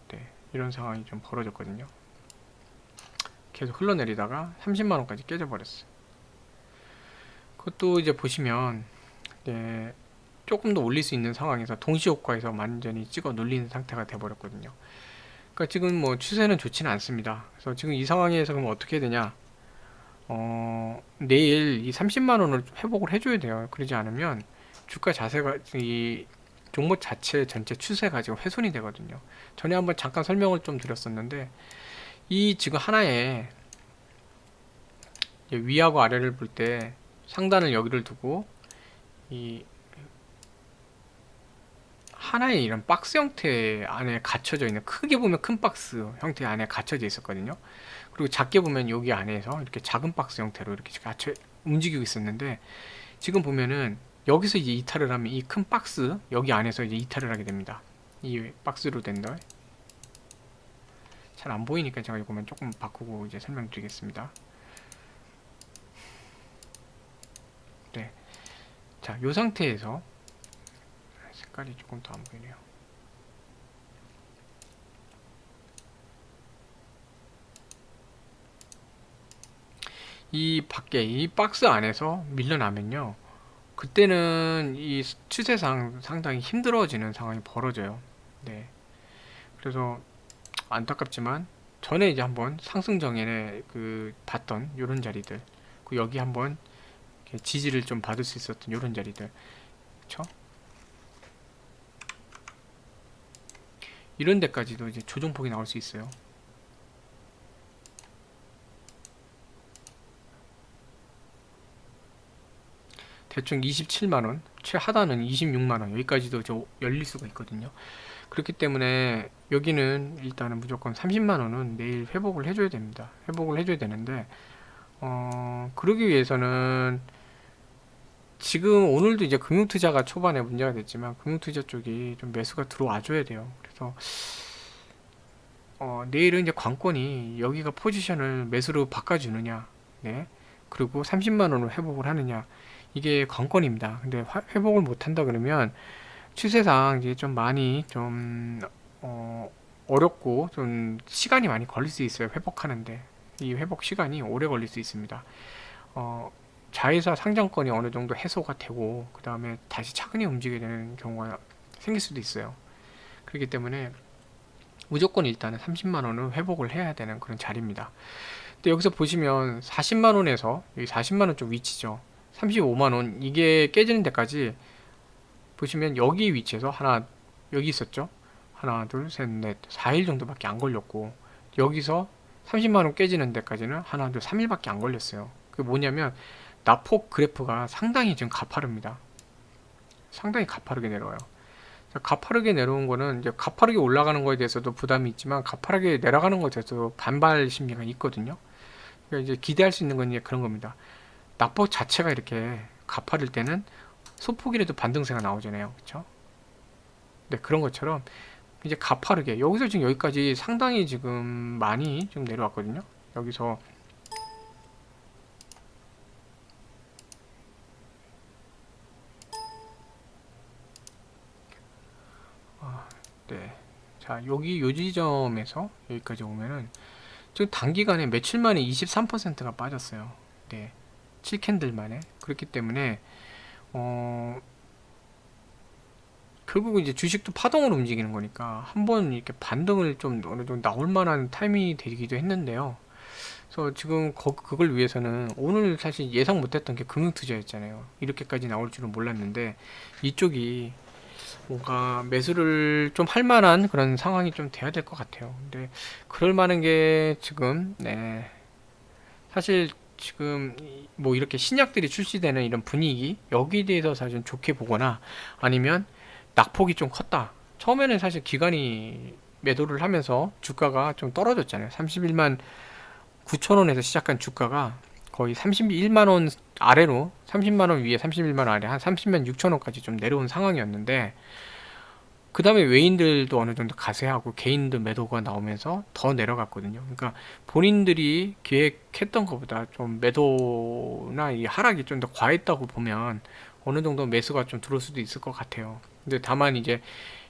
네, 이런 상황이 좀 벌어졌거든요. 계속 흘러내리다가 30만원까지 깨져버렸어요. 그것도 이제 보시면 네, 조금 더 올릴 수 있는 상황에서 동시효과에서 완전히 찍어 눌리는 상태가 돼버렸거든요. 그러니까 지금 뭐 추세는 좋지는 않습니다. 그래서 지금 이 상황에서 그럼 어떻게 되냐? 내일 이 30만원을 회복을 해줘야 돼요. 그러지 않으면 주가 자세가 이 종목 자체 전체 추세가 지금 훼손이 되거든요. 전에 한번 잠깐 설명을 좀 드렸었는데 이 지금 하나의 위하고 아래를 볼 때 상단을 여기를 두고 이 하나의 이런 박스 형태 안에 갇혀져 있는, 크게 보면 큰 박스 형태 안에 갇혀져 있었거든요. 그리고 작게 보면 여기 안에서 이렇게 작은 박스 형태로 이렇게 갇혀 움직이고 있었는데 지금 보면은 여기서 이제 이탈을 하면 이 큰 박스 여기 안에서 이제 이탈을 하게 됩니다. 이 박스로 된다. 잘 안 보이니까 제가 이거만 조금 바꾸고 이제 설명드리겠습니다. 네. 자, 이 상태에서 색깔이 조금 더 안 보이네요. 이 밖에 이 박스 안에서 밀려나면요, 그때는 이 추세상 상당히 힘들어지는 상황이 벌어져요. 네. 그래서 안타깝지만 전에 이제 한번 상승정연에 그 봤던 요런 자리들, 그 여기 한번 지지를 좀 받을 수 있었던 요런 자리들, 그쵸? 이런 데까지도 이제 조정폭이 나올 수 있어요. 대충 27만원, 최하단은 26만원, 여기까지도 열릴 수가 있거든요. 그렇기 때문에 여기는 일단은 무조건 30만원은 내일 회복을 해줘야 됩니다. 회복을 해줘야 되는데, 그러기 위해서는 지금 오늘도 이제 금융투자가 초반에 문제가 됐지만 금융투자 쪽이 좀 매수가 들어와 줘야 돼요. 그래서 내일은 이제 관건이 여기가 포지션을 매수로 바꿔주느냐, 네, 그리고 30만원을 회복을 하느냐, 이게 관건입니다. 근데 회복을 못한다 그러면 추세상 이제 좀 많이 좀 어렵고 좀 시간이 많이 걸릴 수 있어요. 회복하는데 이 회복 시간이 오래 걸릴 수 있습니다. 자회사 상장권이 어느 정도 해소가 되고 그 다음에 다시 차근히 움직이게 되는 경우가 생길 수도 있어요. 그렇기 때문에 무조건 일단은 30만원은 회복을 해야 되는 그런 자리입니다. 근데 여기서 보시면 40만원에서 여기 40만원 쪽 위치죠. 35만원 이게 깨지는 데까지 보시면 여기 위치에서 여기 있었죠. 하나 둘 셋 넷 4일 정도밖에 안 걸렸고 여기서 30만원 깨지는 데까지는 하나 둘 3일밖에 안 걸렸어요. 그게 뭐냐면 나폭 그래프가 상당히 지금 가파릅니다. 상당히 가파르게 내려와요. 가파르게 내려온 거는 이제 가파르게 올라가는 거에 대해서도 부담이 있지만 가파르게 내려가는 거에 대해서도 반발 심리가 있거든요. 그러니까 이제 기대할 수 있는 건 이제 그런 겁니다. 낙폭 자체가 이렇게 가파를 때는 소폭이라도 반등세가 나오잖아요. 그쵸? 네, 그런 것처럼 이제 가파르게 여기서 지금 여기까지 상당히 지금 많이 좀 내려왔거든요. 여기서 네. 자, 여기 요 지점에서 여기까지 오면은 지금 단기간에 며칠 만에 23%가 빠졌어요. 네. 7캔들 만에. 그렇기 때문에 결국 이제 주식도 파동으로 움직이는 거니까 한번 이렇게 반등을 좀 어느 정도 나올 만한 타이밍이 되기도 했는데요. 그래서 지금 그걸 위해서는 오늘 사실 예상 못했던 게 금융투자였잖아요. 이렇게까지 나올 줄은 몰랐는데 이쪽이 뭔가 매수를 좀 할 만한 그런 상황이 좀 돼야 될 것 같아요. 근데 그럴 만한 게 지금 네, 사실 지금 뭐 이렇게 신약들이 출시되는 이런 분위기 여기에 대해서 사실 좋게 보거나 아니면 낙폭이 좀 컸다. 처음에는 사실 기관이 매도를 하면서 주가가 좀 떨어졌잖아요. 31만 9천 원에서 시작한 주가가 거의 31만 원 아래로 30만 원 위에 31만 원 아래 한 30만 6천 원까지 좀 내려온 상황이었는데 그 다음에 외인들도 어느 정도 가세하고 개인들 매도가 나오면서 더 내려갔거든요. 그러니까 본인들이 계획했던 것보다 좀 매도나 이 하락이 좀 더 과했다고 보면 어느 정도 매수가 좀 들어올 수도 있을 것 같아요. 근데 다만 이제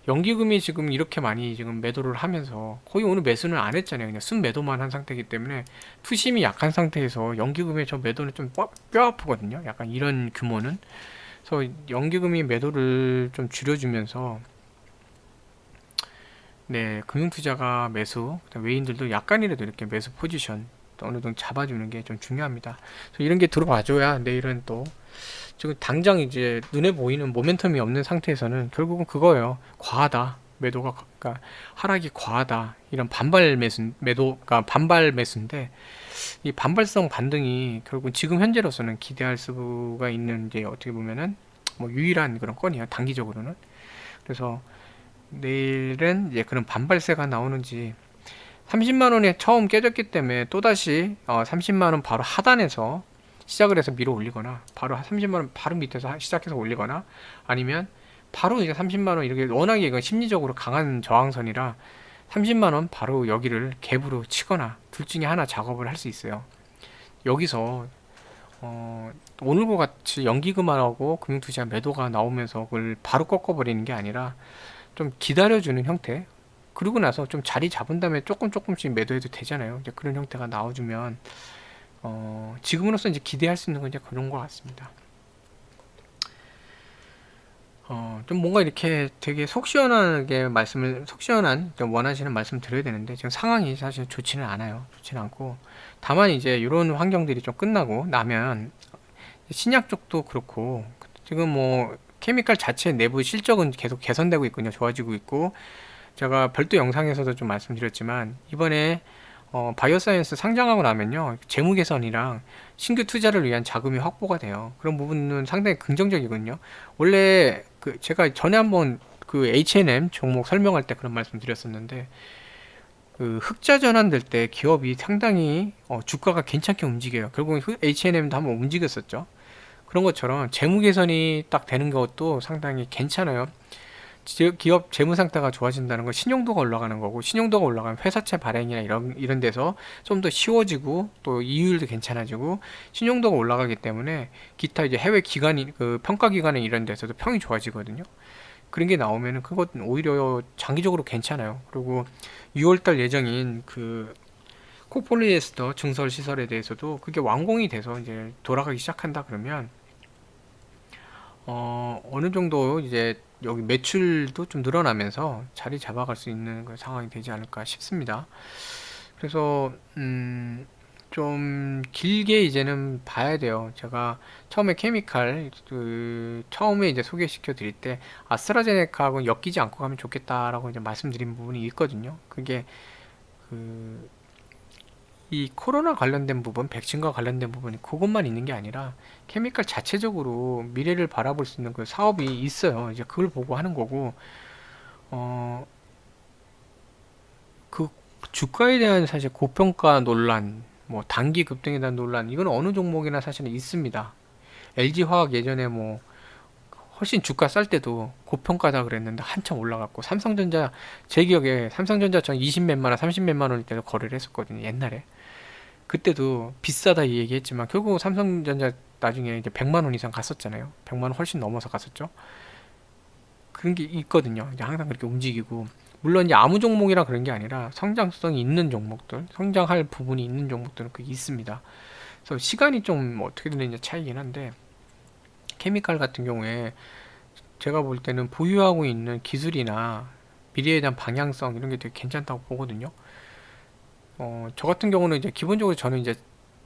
연기금이 지금 이렇게 많이 지금 매도를 하면서 거의 오늘 매수는 안 했잖아요. 그냥 순 매도만 한 상태이기 때문에 투심이 약한 상태에서 연기금의 저 매도는 좀 뼈 아프거든요. 약간 이런 규모는. 그래서 연기금이 매도를 좀 줄여주면서 네, 금융투자가 매수, 외인들도 약간이라도 이렇게 매수 포지션 어느 정도 잡아주는 게 좀 중요합니다. 그래서 이런 게 들어와줘야 내일은 또 지금 당장 이제 눈에 보이는 모멘텀이 없는 상태에서는 결국은 그거예요. 과하다. 매도가 그러니까 하락이 과하다. 이런 반발 매수 매도가 반발 매수인데 이 반발성 반등이 결국 지금 현재로서는 기대할 수가 있는 이제 어떻게 보면은 뭐 유일한 그런 건이에요. 단기적으로는. 그래서 내일은 이제 그런 반발세가 나오는지 30만 원에 처음 깨졌기 때문에 또다시 30만 원 바로 하단에서 시작을 해서 밀어 올리거나 바로 30만 원 바로 밑에서 시작해서 올리거나 아니면 바로 이제 30만 원 이렇게 워낙에 이건 심리적으로 강한 저항선이라 30만 원 바로 여기를 갭으로 치거나 둘 중에 하나 작업을 할 수 있어요. 여기서 오늘과 같이 연기금하고 금융투자 매도가 나오면서 그걸 바로 꺾어버리는 게 아니라 좀 기다려주는 형태 그러고 나서 좀 자리 잡은 다음에 조금씩 매도해도 되잖아요. 이제 그런 형태가 나와주면 지금으로서 이제 기대할 수 있는 건 이제 그런 것 같습니다. 좀 뭔가 이렇게 되게 속 시원하게 속 시원한 좀 원하시는 말씀 드려야 되는데 지금 상황이 사실 좋지는 않아요. 좋지는 않고 다만 이제 이런 환경들이 좀 끝나고 나면 신약 쪽도 그렇고 지금 뭐 케미칼 자체 내부 실적은 계속 개선되고 있군요. 좋아지고 있고 제가 별도 영상에서도 좀 말씀드렸지만 이번에 바이오사이언스 상장하고 나면요 재무 개선이랑 신규 투자를 위한 자금이 확보가 돼요. 그런 부분은 상당히 긍정적이거든요. 원래 그 제가 전에 한번 그 H&M 종목 설명할 때 그런 말씀 드렸었는데 그 흑자 전환될 때 기업이 상당히 주가가 괜찮게 움직여요. 결국 H&M도 한번 움직였었죠. 그런 것처럼 재무 개선이 딱 되는 것도 상당히 괜찮아요. 기업 재무 상태가 좋아진다는 건 신용도가 올라가는 거고 신용도가 올라가면 회사채 발행이나 이런 데서 좀 더 쉬워지고 또 이율도 괜찮아지고 신용도가 올라가기 때문에 기타 이제 해외 기관이 그 평가 기관에 이런 데서도 평이 좋아지거든요. 그런 게 나오면은 그건 오히려 장기적으로 괜찮아요. 그리고 6월달 예정인 그 코폴리에스터 증설 시설에 대해서도 그게 완공이 돼서 이제 돌아가기 시작한다 그러면 어느 정도 이제 여기 매출도 좀 늘어나면서 자리 잡아갈 수 있는 그 상황이 되지 않을까 싶습니다. 그래서 좀 길게 이제는 봐야 돼요. 제가 처음에 케미칼 그 처음에 이제 소개시켜 드릴 때 아스트라제네카하고 엮이지 않고 가면 좋겠다라고 이제 말씀드린 부분이 있거든요. 그게 그 이 코로나 관련된 부분, 백신과 관련된 부분이 그것만 있는 게 아니라 케미칼 자체적으로 미래를 바라볼 수 있는 그 사업이 있어요. 이제 그걸 보고 하는 거고, 어, 그 주가에 대한 사실 고평가 논란, 뭐 단기 급등에 대한 논란, 이건 어느 종목이나 사실은 있습니다. LG화학 예전에 뭐 훨씬 주가 쌀 때도 고평가다 그랬는데 한참 올라갔고, 삼성전자 제 기억에 삼성전자 전 20 몇만 원, 30 몇만 원일 때도 거래를 했었거든요. 옛날에. 그때도 비싸다 이 얘기했지만 결국 삼성전자 나중에 이제 100만 원 이상 갔었잖아요. 100만 원 훨씬 넘어서 갔었죠. 그런 게 있거든요. 이제 항상 그렇게 움직이고 물론 이제 아무 종목이라 그런 게 아니라 성장성이 있는 종목들, 성장할 부분이 있는 종목들은 그게 있습니다. 그래서 시간이 좀 어떻게 되느냐 차이긴 한데 케미칼 같은 경우에 제가 볼 때는 보유하고 있는 기술이나 미래에 대한 방향성 이런 게 되게 괜찮다고 보거든요. 저 같은 경우는 이제 기본적으로 저는 이제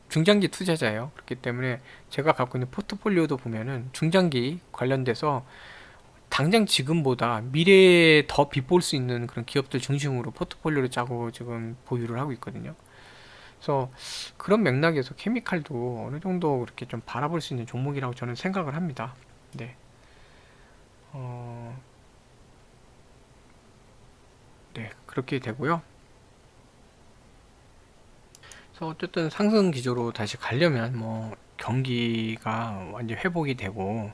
중장기 투자자예요. 그렇기 때문에 제가 갖고 있는 포트폴리오도 보면은 중장기 관련돼서 당장 지금보다 미래에 더 빛볼 수 있는 그런 기업들 중심으로 포트폴리오를 짜고 지금 보유를 하고 있거든요. 그래서 그런 맥락에서 케미칼도 어느 정도 그렇게 좀 바라볼 수 있는 종목이라고 저는 생각을 합니다. 네. 어, 네, 그렇게 되고요. 그래서 어쨌든 상승 기조로 다시 가려면 뭐 경기가 완전 회복이 되고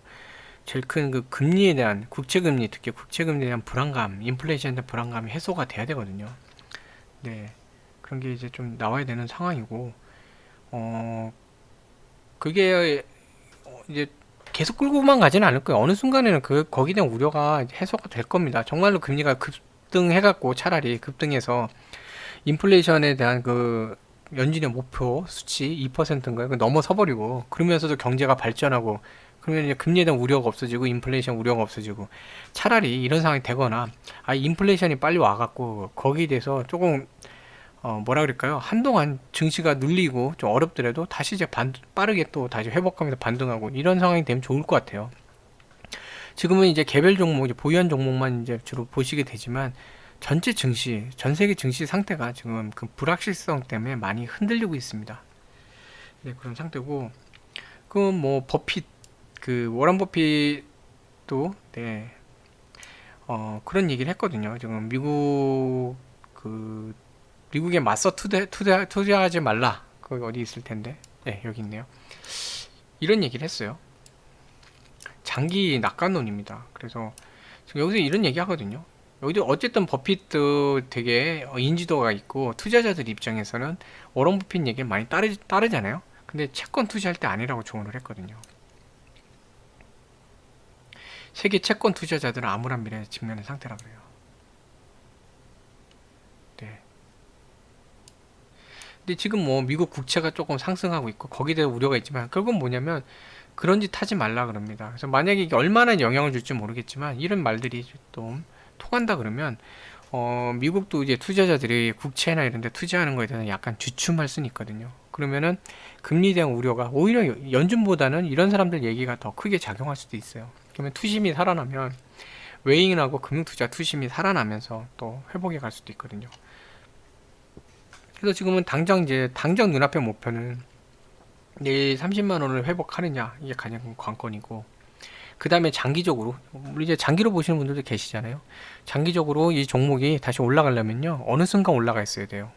제일 큰 그 금리에 대한 국채금리, 특히 국채금리에 대한 불안감, 인플레이션에 대한 불안감이 해소가 돼야 되거든요. 네, 그런 게 이제 좀 나와야 되는 상황이고, 어, 그게 이제 계속 끌고만 가지는 않을 거예요. 어느 순간에는 거기에 대한 우려가 해소가 될 겁니다. 정말로 금리가 급등해갖고 차라리 급등해서 인플레이션에 대한 그 연준의 목표 수치 2%인가요? 넘어서 버리고 그러면서도 경제가 발전하고 그러면 이제 금리에 대한 우려가 없어지고 인플레이션 우려가 없어지고 차라리 이런 상황이 되거나 인플레이션이 빨리 와갖고 거기에 대해서 조금 뭐라 그럴까요? 한동안 증시가 눌리고 좀 어렵더라도 다시 이제 빠르게 또 다시 회복하면서 반등하고 이런 상황이 되면 좋을 것 같아요. 지금은 이제 개별 종목, 이제 보유한 종목만 이제 주로 보시게 되지만 전체 증시, 전 세계 증시 상태가 지금 그 불확실성 때문에 많이 흔들리고 있습니다. 네, 그런 상태고, 그 뭐 버핏, 그 워런 버핏도 네, 그런 얘기를 했거든요. 지금 미국에 맞서 투자하지 말라. 거기 어디 있을 텐데, 네, 여기 있네요. 이런 얘기를 했어요. 장기 낙관론입니다. 그래서 지금 여기서 이런 얘기 하거든요. 여기도 어쨌든 버핏도 되게 인지도가 있고 투자자들 입장에서는 워런 버핏 얘기를 많이 따르잖아요. 근데 채권 투자할 때 아니라고 조언을 했거든요. 세계 채권 투자자들은 암울한 미래에 직면한 상태라 그래요. 네. 근데 지금 뭐 미국 국채가 조금 상승하고 있고 거기에 대한 우려가 있지만 결국은 뭐냐면 그런 짓 하지 말라 그럽니다. 그래서 만약에 이게 얼마나 영향을 줄지 모르겠지만 이런 말들이 좀 통한다 그러면 미국도 이제 투자자들이 국채나 이런 데 투자하는 거에 대해서 약간 주춤할 수는 있거든요. 그러면은 금리에 대한 우려가 오히려 연준보다는 이런 사람들 얘기가 더 크게 작용할 수도 있어요. 그러면 투심이 살아나면 외인하고 금융투자 투심이 살아나면서 또 회복해 갈 수도 있거든요. 그래서 지금은 당장 눈앞의 목표는 내일 30만 원을 회복하느냐 이게 가장 관건이고 그 다음에 장기적으로 이제 장기로 보시는 분들도 계시잖아요. 장기적으로 이 종목이 다시 올라가려면요 어느 순간 올라가 있어야 돼요.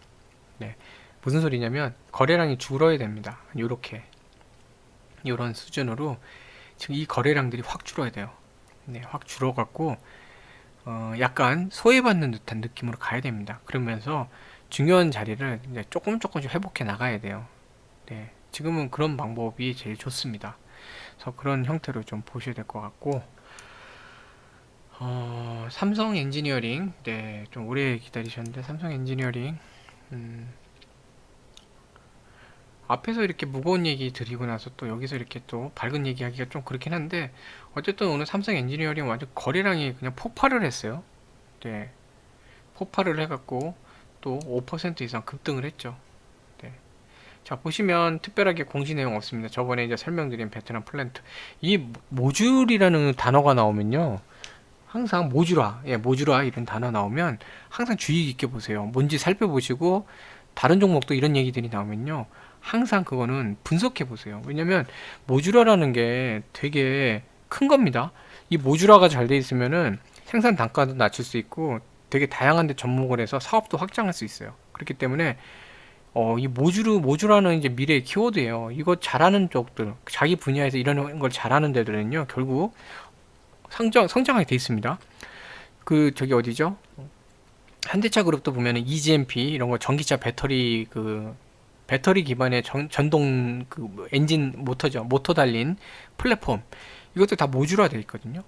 네. 무슨 소리냐면 거래량이 줄어야 됩니다. 요렇게 요런 수준으로 지금 이 거래량들이 확 줄어야 돼요. 네, 확 줄어갖고 약간 소외받는 듯한 느낌으로 가야 됩니다. 그러면서 중요한 자리를 이제 조금씩 회복해 나가야 돼요. 네, 지금은 그런 방법이 제일 좋습니다. 그래서 그런 형태로 좀 보셔야 될 것 같고, 삼성 엔지니어링, 네, 좀 오래 기다리셨는데, 삼성 엔지니어링, 앞에서 이렇게 무거운 얘기 드리고 나서 또 여기서 이렇게 또 밝은 얘기 하기가 좀 그렇긴 한데, 어쨌든 오늘 삼성 엔지니어링 완전 거래량이 그냥 폭발을 했어요. 네, 폭발을 해갖고 또 5% 이상 급등을 했죠. 네. 자, 보시면 특별하게 공지 내용 없습니다. 저번에 이제 설명드린 베트남 플랜트. 이 모듈이라는 단어가 나오면요. 항상 모듈화 이런 단어 나오면 항상 주의 깊게 보세요. 뭔지 살펴보시고 다른 종목도 이런 얘기들이 나오면요. 항상 그거는 분석해 보세요. 왜냐면 모듈화라는 게 되게 큰 겁니다. 이 모듈화가 잘 돼 있으면은 생산 단가도 낮출 수 있고 되게 다양한 데 접목을 해서 사업도 확장할 수 있어요. 그렇기 때문에 이 모듈화는 이제 미래의 키워드예요. 이거 잘하는 쪽들, 자기 분야에서 이런 걸 잘하는 데들은요, 결국 성장하게 돼 있습니다. 저기 어디죠? 현대차 그룹도 보면은 EGMP 이런 거 전기차 배터리 기반의 전동 엔진 모터 달린 플랫폼 이것도 다 모듈화 되어 있거든요.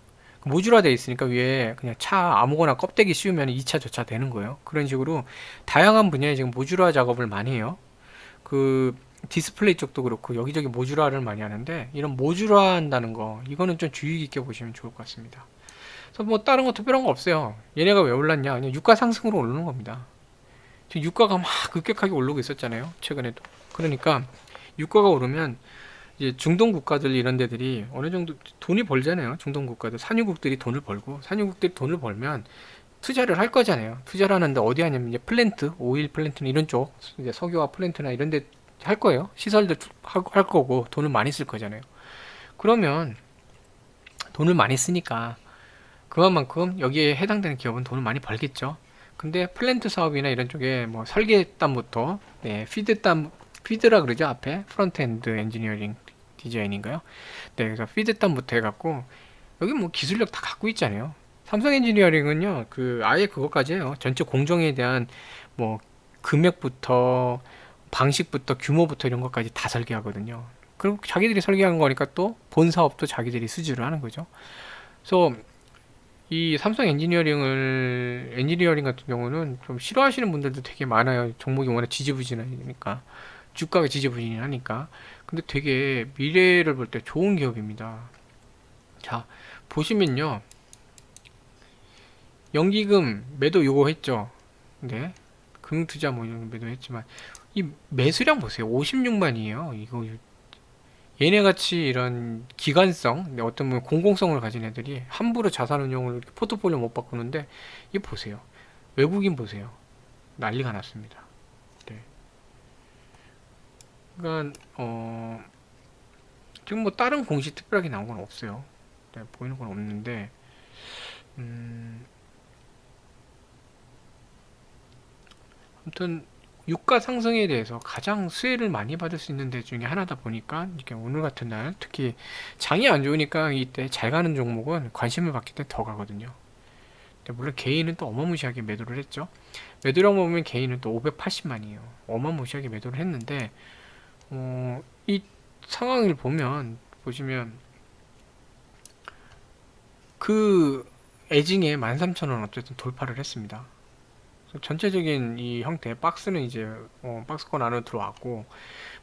모듈화 되어 있으니까 위에 그냥 차 아무거나 껍데기 씌우면 2차 저차 되는 거예요. 그런 식으로 다양한 분야에 지금 모듈화 작업을 많이 해요. 디스플레이 쪽도 그렇고 여기저기 모듈화를 많이 하는데 이런 모듈화 한다는 거 이거는 좀 주의 깊게 보시면 좋을 것 같습니다. 그래서 뭐 다른 거 특별한 거 없어요. 얘네가 왜 올랐냐? 그냥 유가 상승으로 오르는 겁니다. 지금 유가가 막 급격하게 오르고 있었잖아요. 최근에도. 그러니까 유가가 오르면 이제 중동 국가들 이런 데들이 어느 정도 돈이 벌잖아요. 중동 국가들 산유국들이 돈을 벌고 산유국들이 돈을 벌면 투자를 할 거잖아요. 투자를 하는데 어디 하냐면 이제 플랜트, 오일 플랜트나 이런 쪽, 이제 석유화 플랜트나 이런 데 할 거예요. 시설도 할 거고 돈을 많이 쓸 거잖아요. 그러면 돈을 많이 쓰니까 그만큼 여기에 해당되는 기업은 돈을 많이 벌겠죠. 근데 플랜트 사업이나 이런 쪽에 뭐 설계담부터 네, 피드라 그러죠. 앞에 프론트 엔드 엔지니어링 디자인인가요? 네, 그래서 피드담부터 해갖고 여기 뭐 기술력 다 갖고 있잖아요. 삼성 엔지니어링은요, 그 아예 그것까지 해요. 전체 공정에 대한 뭐 금액부터 방식부터 규모부터 이런 것까지 다 설계하거든요. 그리고 자기들이 설계한 거니까 또 본 사업도 자기들이 수주를 하는 거죠. 그래서 이 삼성 엔지니어링 같은 경우는 좀 싫어하시는 분들도 되게 많아요. 종목이 워낙 지지부진하니까. 주가가 지지부진하니까. 근데 되게 미래를 볼 때 좋은 기업입니다. 자, 보시면요. 연기금 매도 요거 했죠. 네. 금융투자 뭐 이런 매도 했지만 이 매수량 보세요. 56만이에요. 이거 얘네 같이 이런 기관성, 어떤 뭐 공공성을 가진 애들이 함부로 자산운용을 이렇게 포트폴리오 못 바꾸는데 이 보세요. 외국인 보세요. 난리가 났습니다. 네. 그러니까 지금 뭐 다른 공시 특별하게 나온 건 없어요. 네, 보이는 건 없는데 아무튼 유가 상승에 대해서 가장 수혜를 많이 받을 수 있는 데 중에 하나다 보니까 이렇게 오늘 같은 날 특히 장이 안 좋으니까 이때 잘 가는 종목은 관심을 받기 때문에 더 가거든요. 물론 개인은 또 어마무시하게 매도를 했죠. 매도량 보면 개인은 또 580만이에요. 어마무시하게 매도를 했는데 이 상황을 보시면 그 애징에 13,000원 어쨌든 돌파를 했습니다. 전체적인 이 형태 박스는 이제 박스권 안으로 들어왔고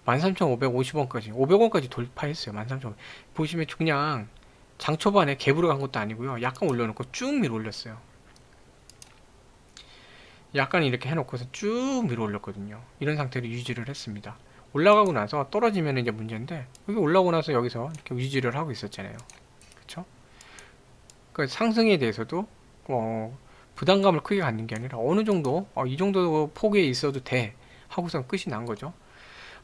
13,550원까지 500원까지 돌파했어요. 13,500원 보시면 그냥 장 초반에 갭으로 간 것도 아니고요. 약간 올려놓고 쭉 밀어 올렸어요. 약간 이렇게 해놓고서 쭉 밀어 올렸거든요. 이런 상태로 유지를 했습니다. 올라가고 나서 떨어지면 이제 문제인데 여기 올라오고 나서 여기서 이렇게 유지를 하고 있었잖아요. 그쵸? 그러니까 상승에 대해서도 부담감을 크게 갖는 게 아니라 어느 정도 이 정도 폭에 있어도 돼 하고선 끝이 난 거죠.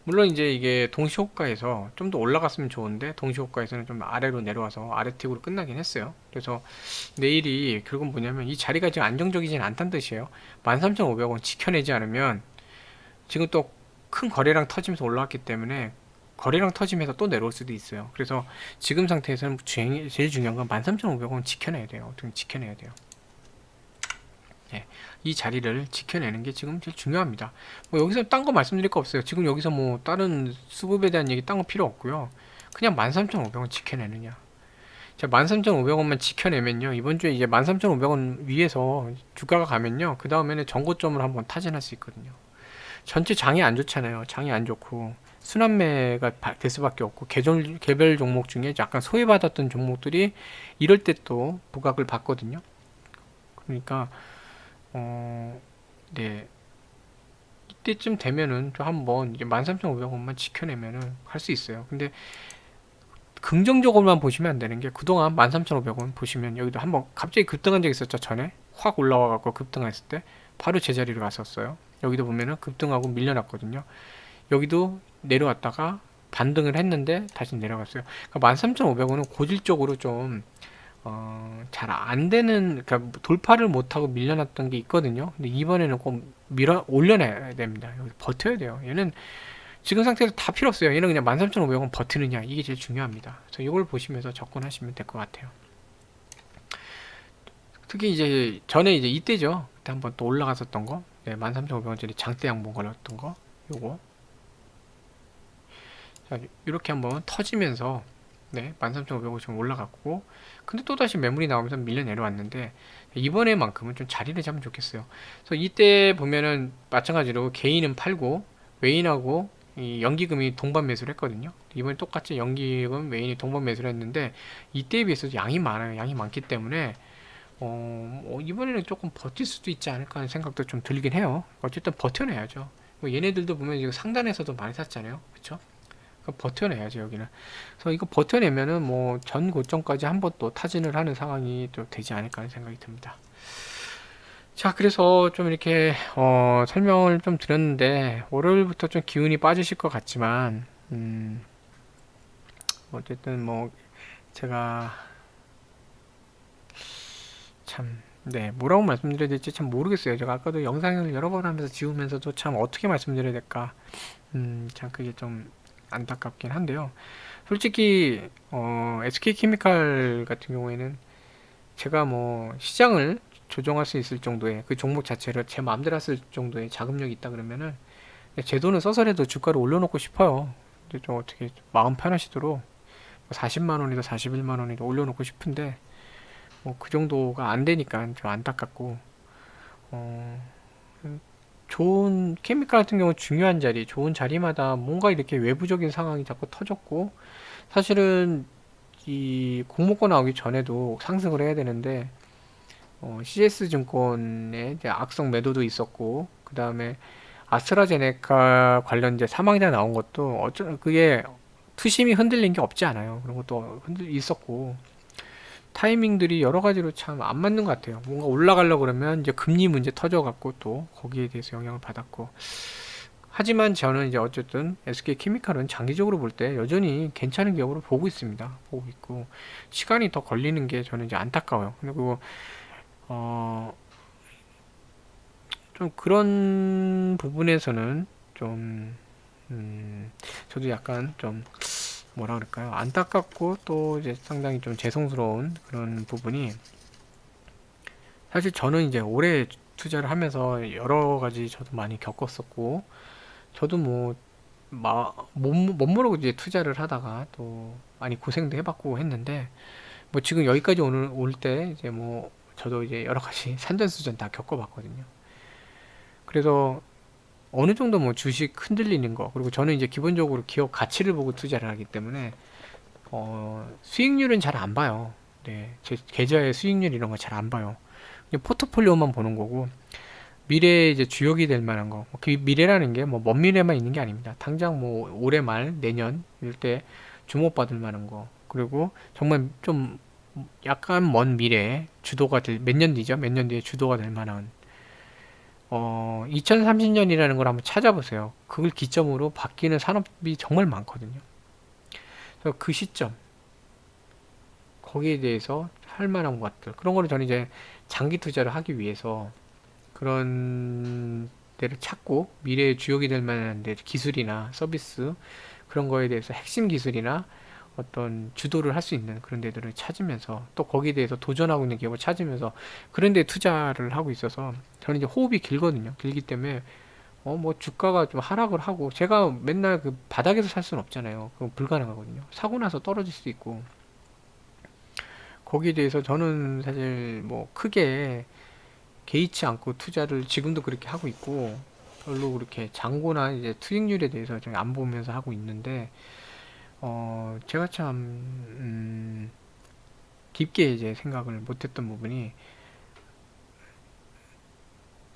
물론 이제 이게 동시호가에서 좀 더 올라갔으면 좋은데 동시호가에서는 좀 아래로 내려와서 아래틱으로 끝나긴 했어요. 그래서 내일이 결국은 뭐냐면 이 자리가 지금 안정적이진 않다는 뜻이에요. 13,500원 지켜내지 않으면 지금 또 큰 거래량 터지면서 올라왔기 때문에 거래량 터지면서 또 내려올 수도 있어요. 그래서 지금 상태에서는 제일 중요한 건 13,500원 지켜내야 돼요. 어떻게 지켜내야 돼요. 네, 이 자리를 지켜내는 게 지금 제일 중요합니다. 뭐 여기서 딴 거 말씀드릴 거 없어요. 지금 여기서 뭐 다른 수급에 대한 얘기 딴 거 필요 없고요. 그냥 13,500원 지켜내느냐. 자, 13,500원만 지켜내면요. 이번 주에 이제 13,500원 위에서 주가가 가면요. 그 다음에는 전고점을 한번 타진할 수 있거든요. 전체 장이 안 좋잖아요. 장이 안 좋고 순환매가 될 수밖에 없고 개별 종목 중에 약간 소외받았던 종목들이 이럴 때 또 부각을 받거든요. 그러니까 네. 이때쯤 되면은 좀 한번 이제 13,500원만 지켜내면은 할 수 있어요. 근데 긍정적으로만 보시면 안 되는 게 그동안 13,500원 보시면 여기도 한번 갑자기 급등한 적 있었죠. 전에 확 올라와 갖고 급등했을 때 바로 제자리로 갔었어요. 여기도 보면은 급등하고 밀려났거든요. 여기도 내려왔다가 반등을 했는데 다시 내려갔어요. 그러니까 13,500원은 고질적으로 좀 잘 안 되는, 그러니까 돌파를 못하고 밀려났던 게 있거든요. 근데 이번에는 꼭 올려내야 됩니다. 여기 버텨야 돼요. 얘는 지금 상태에서 다 필요 없어요. 얘는 그냥 13,500원 버티느냐. 이게 제일 중요합니다. 그래서 이걸 보시면서 접근하시면 될 것 같아요. 특히 이제 전에 이제 이때죠. 그때 한번 또 올라갔었던 거. 네, 13,500원짜리 장대 양봉 걸렸던 거. 요거. 자, 이렇게 한번 터지면서 네, 13,500원 좀 올라갔고 근데 또다시 매물이 나오면서 밀려 내려왔는데 이번에만큼은 좀 자리를 잡으면 좋겠어요. 그래서 이때 보면은 마찬가지로 개인은 팔고 외인하고 이 연기금이 동반 매수를 했거든요. 이번에 똑같이 연기금 외인이 동반 매수를 했는데 이때에 비해서 양이 많아요. 양이 많기 때문에 이번에는 조금 버틸 수도 있지 않을까 하는 생각도 좀 들긴 해요. 어쨌든 버텨내야죠. 뭐 얘네들도 보면 지금 상단에서도 많이 샀잖아요. 그쵸? 버텨내야죠 여기는. 그래서 이거 버텨내면은 뭐 전 고점까지 한번 또 타진을 하는 상황이 또 되지 않을까 하는 생각이 듭니다. 자, 그래서 좀 이렇게 설명을 좀 드렸는데 월요일부터 좀 기운이 빠지실 것 같지만 어쨌든 뭐 제가 참, 네, 뭐라고 말씀드려야 될지 참 모르겠어요. 제가 아까도 영상을 여러 번 하면서 지우면서도 참 어떻게 말씀드려야 될까, 참 그게 좀 안타깝긴 한데요. 솔직히 SK케미칼 같은 경우에는 제가 뭐 시장을 조정할 수 있을 정도의 그 종목 자체를 제 마음대로 쓸 정도의 자금력이 있다 그러면은 제 돈을 써서라도 주가를 올려놓고 싶어요. 근데 좀 어떻게 마음 편하시도록 40만 원이든 41만 원이든 올려놓고 싶은데 뭐 그 정도가 안 되니까 좀 안타깝고, 어, 좋은 케미칼 같은 경우 중요한 자리, 좋은 자리마다 뭔가 이렇게 외부적인 상황이 자꾸 터졌고, 사실은 이 공모권 나오기 전에도 상승을 해야 되는데, CS 증권에 이제 악성 매도도 있었고, 그 다음에 아스트라제네카 관련 이제 사망자 나온 것도 그게 투심이 흔들린 게 없지 않아요. 그런 것도 있었고, 타이밍들이 여러 가지로 참 안 맞는 것 같아요. 뭔가 올라가려고 그러면 이제 금리 문제 터져갖고 또 거기에 대해서 영향을 받았고. 하지만 저는 이제 어쨌든 SK케미칼은 장기적으로 볼 때 여전히 괜찮은 기업으로 보고 있습니다. 보고 있고 시간이 더 걸리는 게 저는 이제 안타까워요. 그리고 어, 좀 그런 부분에서는 좀 저도 약간 좀 뭐라 그럴까요? 안타깝고 또 이제 상당히 좀 죄송스러운 그런 부분이, 사실 저는 이제 오래 투자를 하면서 여러 가지 저도 많이 겪었었고, 저도 뭐, 못 모르고 이제 투자를 하다가 또 많이 고생도 해봤고 했는데, 뭐 지금 여기까지 올 때 이제 뭐, 저도 이제 여러 가지 산전수전 다 겪어봤거든요. 그래서 어느 정도 뭐 주식 흔들리는 거, 그리고 저는 이제 기본적으로 기업 가치를 보고 투자를 하기 때문에, 수익률은 잘 안 봐요. 네, 제 계좌의 수익률 이런 거 잘 안 봐요. 그냥 포트폴리오만 보는 거고, 미래에 이제 주역이 될 만한 거. 그 미래라는 게 뭐 먼 미래만 있는 게 아닙니다. 당장 뭐 올해 말, 내년 이럴 때 주목받을 만한 거. 그리고 정말 좀 약간 먼 미래에 주도가 될, 몇 년 뒤죠? 몇 년 뒤에 주도가 될 만한 2030년이라는 걸 한번 찾아보세요. 그걸 기점으로 바뀌는 산업이 정말 많거든요. 그래서 그 시점, 거기에 대해서 할 만한 것들, 그런 거를 저는 이제 장기 투자를 하기 위해서 그런 데를 찾고 미래의 주역이 될 만한 데 기술이나 서비스, 그런 거에 대해서 핵심 기술이나 어떤 주도를 할 수 있는 그런 데들을 찾으면서 또 거기에 대해서 도전하고 있는 기업을 찾으면서 그런 데 투자를 하고 있어서 저는 이제 호흡이 길거든요. 길기 때문에 뭐 주가가 좀 하락을 하고, 제가 맨날 그 바닥에서 살 수는 없잖아요. 그건 불가능하거든요. 사고 나서 떨어질 수도 있고. 거기에 대해서 저는 사실 뭐 크게 개의치 않고 투자를 지금도 그렇게 하고 있고, 별로 그렇게 잔고나 이제 수익률에 대해서 좀 안 보면서 하고 있는데, 제가 참 깊게 이제 생각을 못했던 부분이,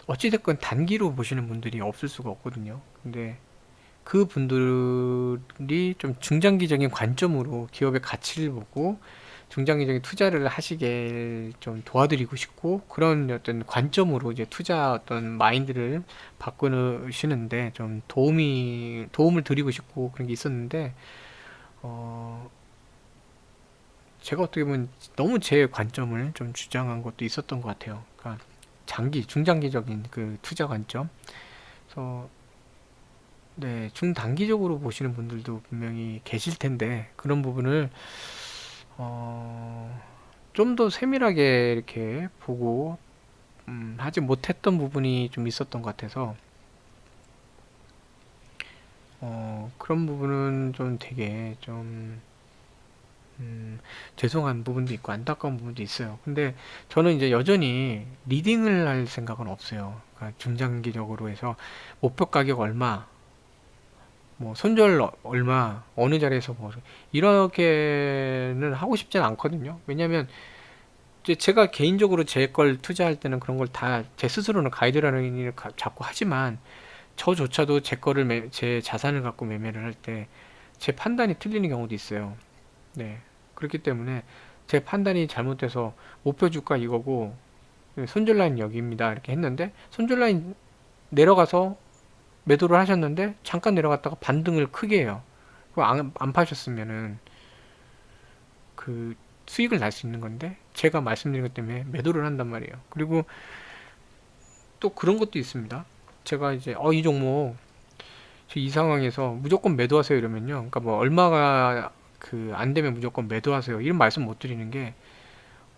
어찌됐건 단기로 보시는 분들이 없을 수가 없거든요. 근데 그 분들이 좀 중장기적인 관점으로 기업의 가치를 보고 중장기적인 투자를 하시게 좀 도와드리고 싶고, 그런 어떤 관점으로 이제 투자 어떤 마인드를 바꾸시는데 좀 도움을 드리고 싶고 그런 게 있었는데, 어, 제가 어떻게 보면 너무 제 관점을 좀 주장한 것도 있었던 것 같아요. 그러니까 중장기적인 그 투자 관점. 그래서 네, 중단기적으로 보시는 분들도 분명히 계실 텐데, 그런 부분을 좀 더 세밀하게 이렇게 보고 하지 못했던 부분이 좀 있었던 것 같아서, 그런 부분은 좀 되게 좀 죄송한 부분도 있고 안타까운 부분도 있어요. 근데 저는 이제 여전히 리딩을 할 생각은 없어요. 그러니까 중장기적으로 해서 목표 가격 얼마, 뭐 손절 얼마, 어느 자리에서 뭐 이렇게는 하고 싶진 않거든요. 왜냐면 이제 제가 개인적으로 제 걸 투자할 때는 그런 걸 다 제 스스로는 가이드라인을 잡고 하지만, 저조차도 제 거를 제 자산을 갖고 매매를 할 때 제 판단이 틀리는 경우도 있어요. 네. 그렇기 때문에 제 판단이 잘못돼서 목표 주가 이거고 손절라인 여기입니다 이렇게 했는데, 손절라인 내려가서 매도를 하셨는데 잠깐 내려갔다가 반등을 크게 해요. 그거 안 파셨으면은 그 수익을 날 수 있는 건데, 제가 말씀드린 것 때문에 매도를 한단 말이에요. 그리고 또 그런 것도 있습니다. 제가 이제 이 종목 이 상황에서 무조건 매도하세요 이러면요, 그러니까 뭐 얼마가 그 안 되면 무조건 매도하세요 이런 말씀 못 드리는 게,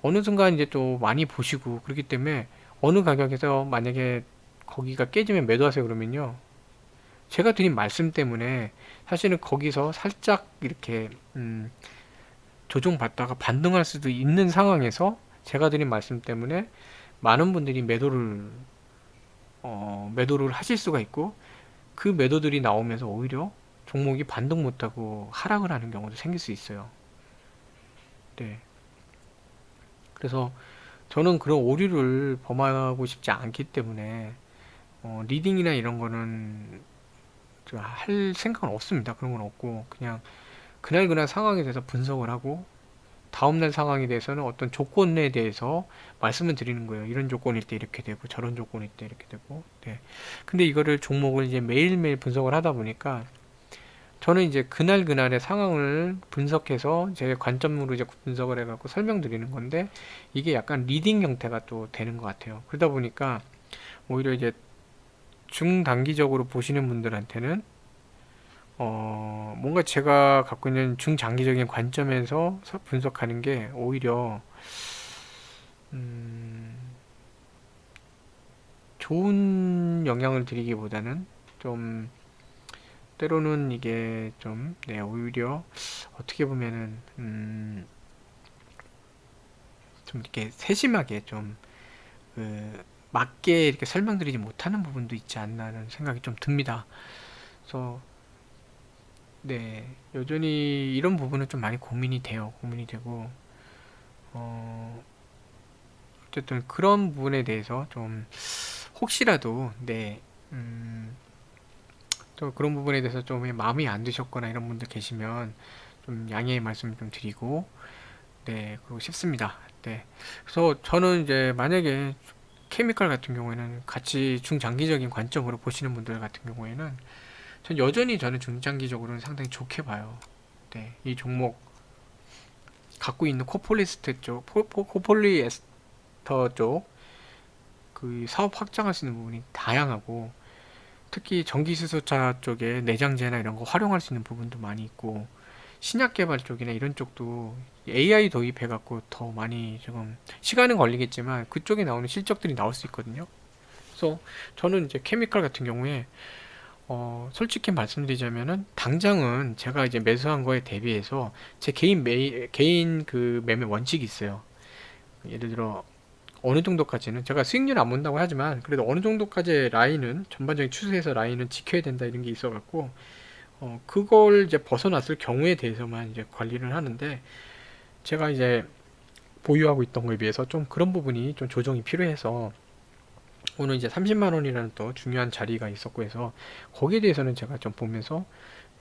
어느 순간 이제 또 많이 보시고 그렇기 때문에 어느 가격에서 만약에 거기가 깨지면 매도하세요 그러면요, 제가 드린 말씀 때문에 사실은 거기서 살짝 이렇게 조정받다가 반등할 수도 있는 상황에서 제가 드린 말씀 때문에 많은 분들이 매도를 하실 수가 있고, 그 매도들이 나오면서 오히려 종목이 반등 못하고 하락을 하는 경우도 생길 수 있어요. 네. 그래서 저는 그런 오류를 범하고 싶지 않기 때문에 리딩이나 이런 거는 할 생각은 없습니다. 그런 건 없고, 그냥 그날 상황에 대해서 분석을 하고 다음날 상황에 대해서는 어떤 조건에 대해서 말씀을 드리는 거예요. 이런 조건일 때 이렇게 되고 저런 조건일 때 이렇게 되고. 네. 근데 이거를 종목을 이제 매일매일 분석을 하다 보니까 저는 이제 그날의 상황을 분석해서 제 관점으로 이제 분석을 해갖고 설명드리는 건데, 이게 약간 리딩 형태가 또 되는 것 같아요. 그러다 보니까 오히려 이제 중단기적으로 보시는 분들한테는 뭔가 제가 갖고 있는 중장기적인 관점에서 분석하는 게 오히려 음, 좋은 영향을 드리기보다는 좀, 때로는 이게 좀, 네, 오히려 어떻게 보면은 좀 이렇게 세심하게 좀 맞게 이렇게 설명드리지 못하는 부분도 있지 않나는 생각이 좀 듭니다. 그래서 네, 여전히 이런 부분은 좀 많이 고민이 돼요. 고민이 되고, 어, 어쨌든 그런 부분에 대해서 좀 혹시라도, 네, 또 그런 부분에 대해서 좀 마음이 안 드셨거나 이런 분들 계시면 좀 양해의 말씀 좀 드리고, 네, 그러고 싶습니다. 네. 그래서 저는 이제 만약에 케미칼 같은 경우에는 같이 중장기적인 관점으로 보시는 분들 같은 경우에는 저는 중장기적으로는 상당히 좋게 봐요. 네, 이 종목 갖고 있는 코폴리스테 쪽, 코폴리에스터 쪽 그 사업 확장할 수 있는 부분이 다양하고, 특히 전기수소차 쪽에 내장재나 이런 거 활용할 수 있는 부분도 많이 있고, 신약 개발 쪽이나 이런 쪽도 AI 도입해 갖고 더 많이, 조금 시간은 걸리겠지만 그쪽에 나오는 실적들이 나올 수 있거든요. 그래서 저는 이제 케미칼 같은 경우에 솔직히 말씀드리자면은 당장은 제가 이제 매수한 거에 대비해서 제 개인 그 매매 원칙이 있어요. 예를 들어 어느 정도까지는 제가 수익률 안 본다고 하지만 그래도 어느 정도까지의 라인은, 전반적인 추세에서 라인은 지켜야 된다 이런 게 있어 갖고 그걸 이제 벗어났을 경우에 대해서만 이제 관리를 하는데, 제가 이제 보유하고 있던 거에 비해서 좀 그런 부분이 좀 조정이 필요해서 오늘 이제 30만 원이라는 또 중요한 자리가 있었고 해서 거기에 대해서는 제가 좀 보면서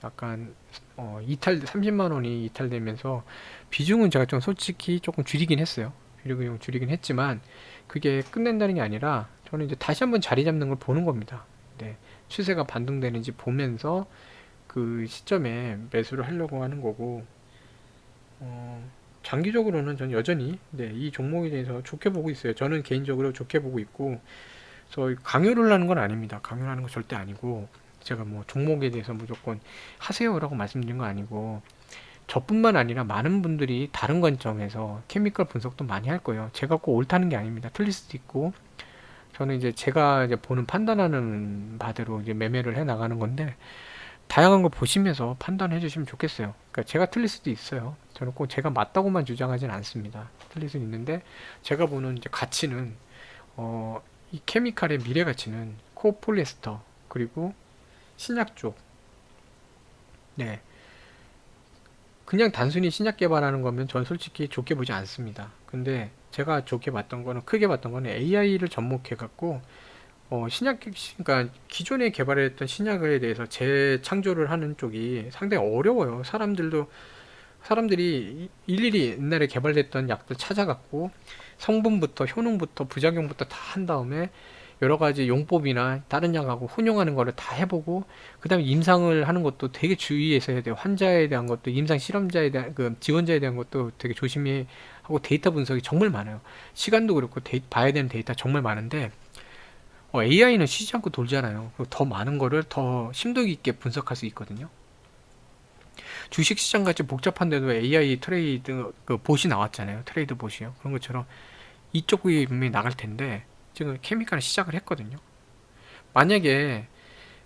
약간 30만 원이 이탈되면서 비중은 제가 좀 솔직히 조금 줄이긴 했어요. 비중을 줄이긴 했지만 그게 끝낸다는 게 아니라 저는 이제 다시 한번 자리 잡는 걸 보는 겁니다. 네, 추세가 반등되는지 보면서 그 시점에 매수를 하려고 하는 거고, 어, 장기적으로는 전 여전히, 네, 이 종목에 대해서 좋게 보고 있어요. 저는 개인적으로 좋게 보고 있고, 그래서 강요를 하는 건 아닙니다. 강요를 하는 건 절대 아니고, 제가 뭐 종목에 대해서 무조건 하세요라고 말씀드린 건 아니고, 저뿐만 아니라 많은 분들이 다른 관점에서 케미컬 분석도 많이 할 거예요. 제가 꼭 옳다는 게 아닙니다. 틀릴 수도 있고, 저는 이제 제가 이제 보는 판단하는 바대로 이제 매매를 해 나가는 건데, 다양한 걸 보시면서 판단해 주시면 좋겠어요. 그러니까 제가 틀릴 수도 있어요. 저는 꼭 제가 맞다고만 주장하진 않습니다. 틀릴 수는 있는데, 제가 보는 이제 가치는, 이 케미칼의 미래 가치는 코폴리에스터, 그리고 신약 쪽, 네, 그냥 단순히 신약 개발하는 거면 전 솔직히 좋게 보지 않습니다. 근데 제가 좋게 봤던 거는, 크게 봤던 거는 AI를 접목해 갖고 그러니까 기존에 개발했던 신약에 대해서 재창조를 하는 쪽이 상당히 어려워요. 사람들도 사람들이 일일이 옛날에 개발됐던 약들 찾아갖고 성분부터 효능부터 부작용부터 다 한 다음에 여러 가지 용법이나 다른 약하고 혼용하는 거를 다 해보고 그다음에 임상을 하는 것도 되게 주의해서 해야 돼요. 환자에 대한 것도 임상 실험자에 대한 그 지원자에 대한 것도 되게 조심히 하고 데이터 분석이 정말 많아요. 시간도 그렇고 봐야 되는 데이터 정말 많은데 AI는 쉬지 않고 돌잖아요. 그리고 더 많은 거를 더 심도 깊게 분석할 수 있거든요. 주식시장 같이 복잡한데도 AI 트레이드 그 봇이 나왔잖아요. 트레이드 봇이요. 그런 것처럼 이쪽이 분명히 나갈 텐데 지금 케미칼을 시작을 했거든요. 만약에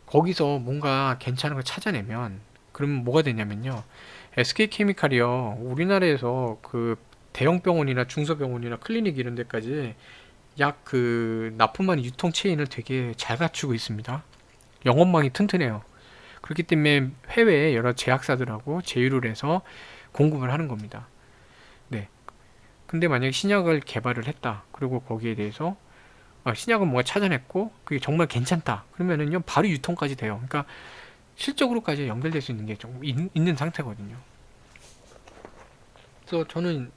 거기서 뭔가 괜찮은 걸 찾아내면 그러면 뭐가 되냐면요. SK케미칼이요. 우리나라에서 그 대형 병원이나 중소병원이나 클리닉 이런 데까지 약 그 납품한 유통 체인을 되게 잘 갖추고 있습니다. 영업망이 튼튼해요. 그렇기 때문에 해외에 여러 제약사들하고 제휴를 해서 공급을 하는 겁니다. 네. 근데 만약에 신약을 개발을 했다. 그리고 거기에 대해서 신약을 뭔가 찾아냈고 그게 정말 괜찮다. 그러면은요 바로 유통까지 돼요. 그러니까 실적으로까지 연결될 수 있는 게 좀 있는 상태거든요. 그래서 저는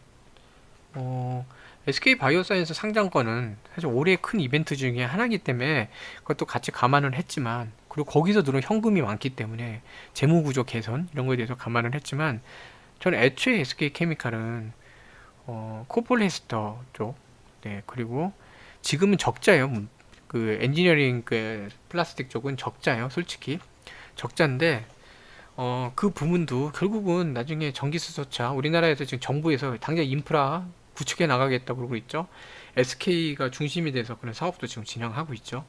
SK 바이오사이언스 상장권은 사실 올해 큰 이벤트 중에 하나이기 때문에 그것도 같이 감안을 했지만 그리고 거기서 들어온 현금이 많기 때문에 재무구조 개선 이런 거에 대해서 감안을 했지만 저는 애초에 SK 케미칼은 코폴리에스터 쪽 네, 그리고 지금은 적자예요. 그 엔지니어링 그 플라스틱 쪽은 적자예요. 솔직히 적자인데 그 부분도 결국은 나중에 전기수소차 우리나라에서 지금 정부에서 당장 인프라 구축해 나가겠다 그러고 있죠. SK가 중심이 돼서 그런 사업도 지금 진행하고 있죠.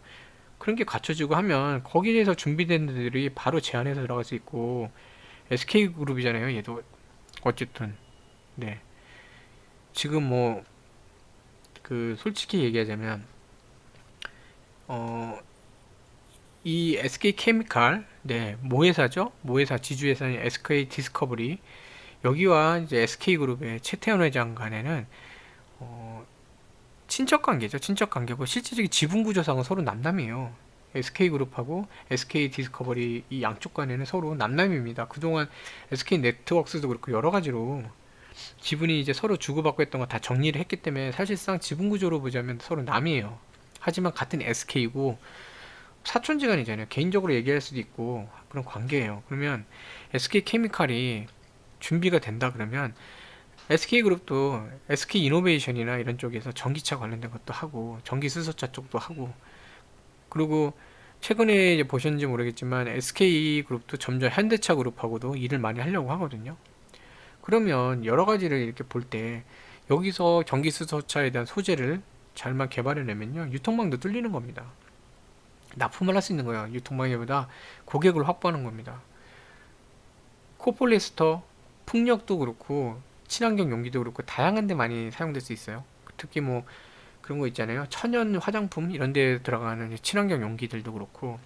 그런 게 갖춰지고 하면 거기에 대해서 준비된 데들이 바로 제안해서 들어갈 수 있고 SK그룹이잖아요. 얘도 어쨌든 네 지금 뭐 그 솔직히 얘기하자면 어 이 SK 케미칼 네 모회사죠. 모회사 지주회사인 SK 디스커버리 여기와 이제 SK그룹의 최태원 회장 간에는 어, 친척 관계죠. 친척 관계고 실질적인 지분 구조상은 서로 남남이에요. SK그룹하고 SK 디스커버리 이 양쪽 간에는 서로 남남입니다. 그동안 SK 네트워크스도 그렇고 여러 가지로 지분이 이제 서로 주고받고 했던 거 다 정리를 했기 때문에 사실상 지분 구조로 보자면 서로 남이에요. 하지만 같은 SK고 사촌지간이잖아요. 개인적으로 얘기할 수도 있고 그런 관계예요. 그러면 SK 케미칼이 준비가 된다 그러면 SK그룹도 SK이노베이션이나 이런 쪽에서 전기차 관련된 것도 하고 전기수소차 쪽도 하고 그리고 최근에 이제 보셨는지 모르겠지만 SK그룹도 점점 현대차 그룹하고도 일을 많이 하려고 하거든요. 그러면 여러 가지를 이렇게 볼 때 여기서 전기수소차에 대한 소재를 잘만 개발해내면요 유통망도 뚫리는 겁니다. 납품을 할 수 있는 거예요. 유통망이보다 고객을 확보하는 겁니다. 코폴리에스터 풍력도 그렇고 친환경 용기도 그렇고 다양한 데 많이 사용될 수 있어요. 특히 뭐 그런 거 있잖아요. 천연 화장품 이런 데 들어가는 친환경 용기들도 그렇고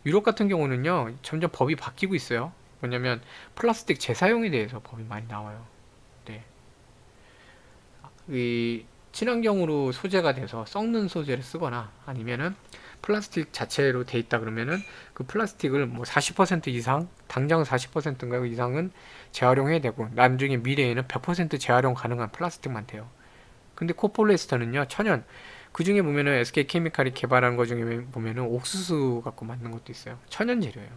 유럽 같은 경우는요. 점점 법이 바뀌고 있어요. 뭐냐면 플라스틱 재사용에 대해서 법이 많이 나와요. 네. 이 친환경으로 소재가 돼서 썩는 소재를 쓰거나 아니면은 플라스틱 자체로 돼 있다 그러면은 그 플라스틱을 뭐 40% 이상 당장 40%인가 이상은 재활용해야 되고 나중에 미래에는 100% 재활용 가능한 플라스틱만 돼요. 근데 코폴리에스터는요 천연 그 중에 보면은 SK케미칼이 개발한 것 중에 보면은 옥수수 갖고 만든 것도 있어요. 천연 재료예요.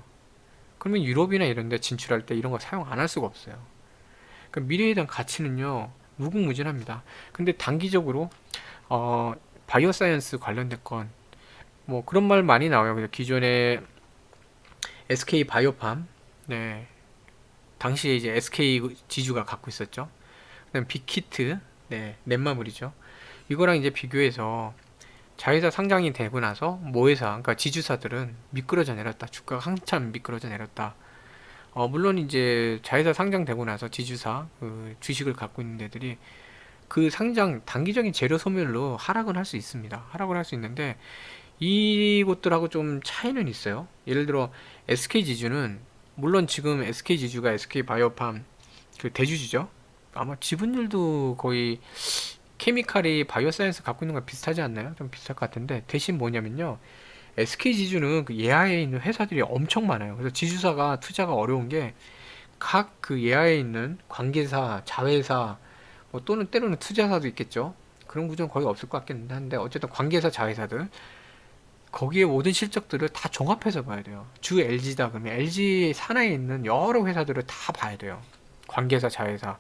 그러면 유럽이나 이런 데 진출할 때 이런 거 사용 안 할 수가 없어요. 그 미래에 대한 가치는요 무궁무진합니다. 근데 단기적으로 바이오 사이언스 관련된 건 뭐 그런 말 많이 나와요. 기존에 SK 바이오팜 네 당시에 이제 SK 지주가 갖고 있었죠. 그다음 빅히트 네 넷마블이죠. 이거랑 이제 비교해서 자회사 상장이 되고 나서 모회사 그러니까 지주사들은 미끄러져 내렸다. 주가가 한참 미끄러져 내렸다. 물론 이제 자회사 상장되고 나서 지주사 그 주식을 갖고 있는 데들이 그 상장 단기적인 재료 소멸로 하락은 할 수 있습니다. 하락을 할 수 있는데 이곳들하고 좀 차이는 있어요. 예를 들어 SK지주는 물론 지금 SK지주가 SK바이오팜 그 대주주죠. 아마 지분율도 거의 케미칼이 바이오사이언스 갖고 있는 거랑 비슷하지 않나요? 좀 비슷할 것 같은데 대신 뭐냐면요. SK지주는 그 예하에 있는 회사들이 엄청 많아요. 그래서 지주사가 투자가 어려운 게 각 그 예하에 있는 관계사, 자회사, 뭐 또는 때로는 투자사도 있겠죠. 그런 구조는 거의 없을 것 같긴 한데 어쨌든 관계사, 자회사들 거기에 모든 실적들을 다 종합해서 봐야 돼요. 주 LG다 그러면 LG 산하에 있는 여러 회사들을 다 봐야 돼요. 관계사, 자회사.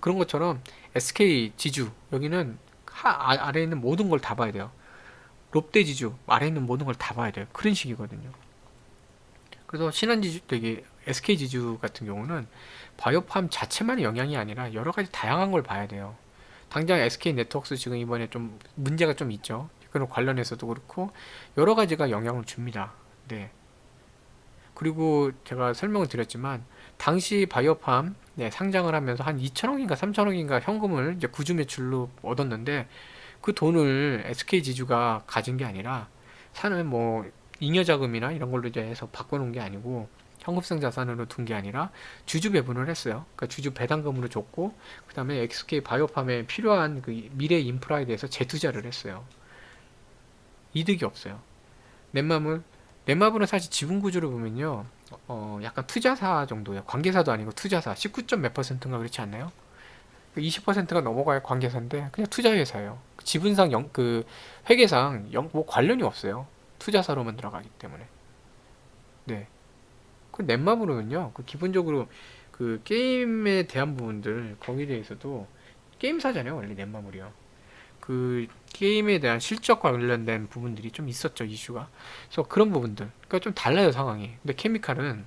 그런 것처럼 SK 지주 여기는 아래에 있는 모든 걸 다 봐야 돼요. 롯데 지주 아래에 있는 모든 걸 다 봐야 돼요. 그런 식이거든요. 그래서 신한지주 되게 SK지주 같은 경우는 바이오팜 자체만의 영향이 아니라 여러 가지 다양한 걸 봐야 돼요. 당장 SK네트워크스 지금 이번에 좀 문제가 좀 있죠. 그런 관련해서도 그렇고 여러 가지가 영향을 줍니다. 네. 그리고 제가 설명을 드렸지만 당시 바이오팜 네, 상장을 하면서 한 2천억인가 3천억인가 현금을 이제 구주 매출로 얻었는데 그 돈을 SK지주가 가진 게 아니라 사는 뭐 잉여자금이나 이런 걸로 이제 해서 바꿔놓은 게 아니고 현금성 자산으로 둔 게 아니라 주주 배분을 했어요. 그러니까 주주 배당금으로 줬고 그 다음에 SK 바이오팜에 필요한 그 미래 인프라에 대해서 재투자를 했어요. 이득이 없어요. 넷마블 넷마블은 사실 지분 구조를 보면요, 약간 투자사 정도예요. 관계사도 아니고 투자사 19점 몇 퍼센트인가 그렇지 않나요? 20%가 넘어가야 관계사인데 그냥 투자회사예요. 지분상 그 회계상 뭐 관련이 없어요. 투자사로만 들어가기 때문에. 네. 그 넷마블은요. 그 기본적으로 그 게임에 대한 부분들 거기에 대해서도 게임사잖아요. 원래 넷마블이요. 그 게임에 대한 실적과 관련된 부분들이 좀 있었죠. 이슈가. 그래서 그런 부분들. 그러니까 좀 달라요 상황이. 근데 케미칼은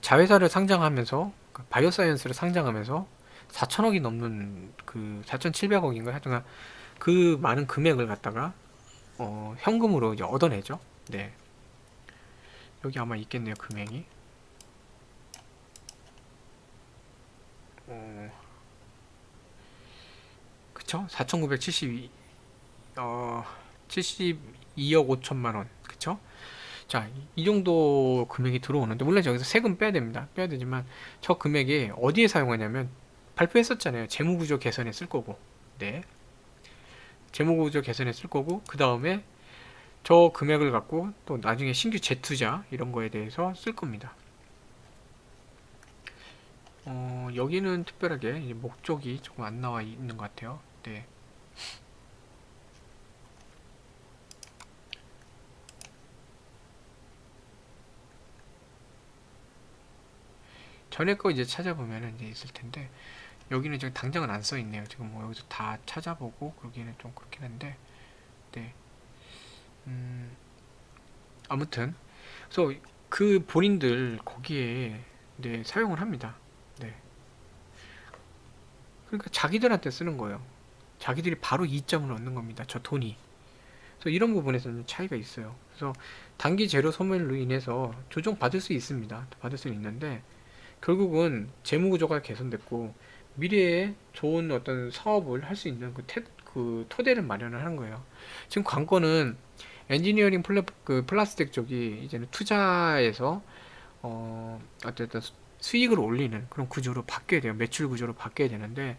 자회사를 상장하면서 그 바이오사이언스를 상장하면서 4천억이 넘는 그 4,700억인가 하여튼 그 많은 금액을 갖다가 현금으로 이제 얻어내죠. 네. 여기 아마 있겠네요. 금액이. 어, 그쵸? 4,972 72억 5천만 원. 그쵸? 자, 이 정도 금액이 들어오는데 물론 여기서 세금 빼야 됩니다. 빼야 되지만 저 금액이 어디에 사용하냐면 발표했었잖아요. 재무구조 개선에 쓸 거고. 네. 재무구조 개선에 쓸 거고 그 다음에 저 금액을 갖고 또 나중에 신규 재투자 이런 거에 대해서 쓸 겁니다. 여기는 특별하게 이제 목적이 조금 안 나와 있는 것 같아요. 네. 전에 거 이제 찾아보면 이제 있을 텐데 여기는 지금 당장은 안 써 있네요. 지금 뭐 여기서 다 찾아보고 그러기는 좀 그렇긴 한데 네. 음, 아무튼 그래서 그 본인들 거기에 네, 사용을 합니다. 네. 그러니까 자기들한테 쓰는 거예요. 자기들이 바로 이점을 얻는 겁니다. 저 돈이. 그래서 이런 부분에서는 차이가 있어요. 그래서 단기 재료 소멸로 인해서 조정 받을 수 있습니다. 받을 수 있는데 결국은 재무 구조가 개선됐고 미래에 좋은 어떤 사업을 할 수 있는 그 토대를 마련을 하는 거예요. 지금 관건은 엔지니어링 그 플라스틱 쪽이 이제는 투자에서 어쨌든 수익을 올리는 그런 구조로 바뀌어야 돼요. 매출 구조로 바뀌어야 되는데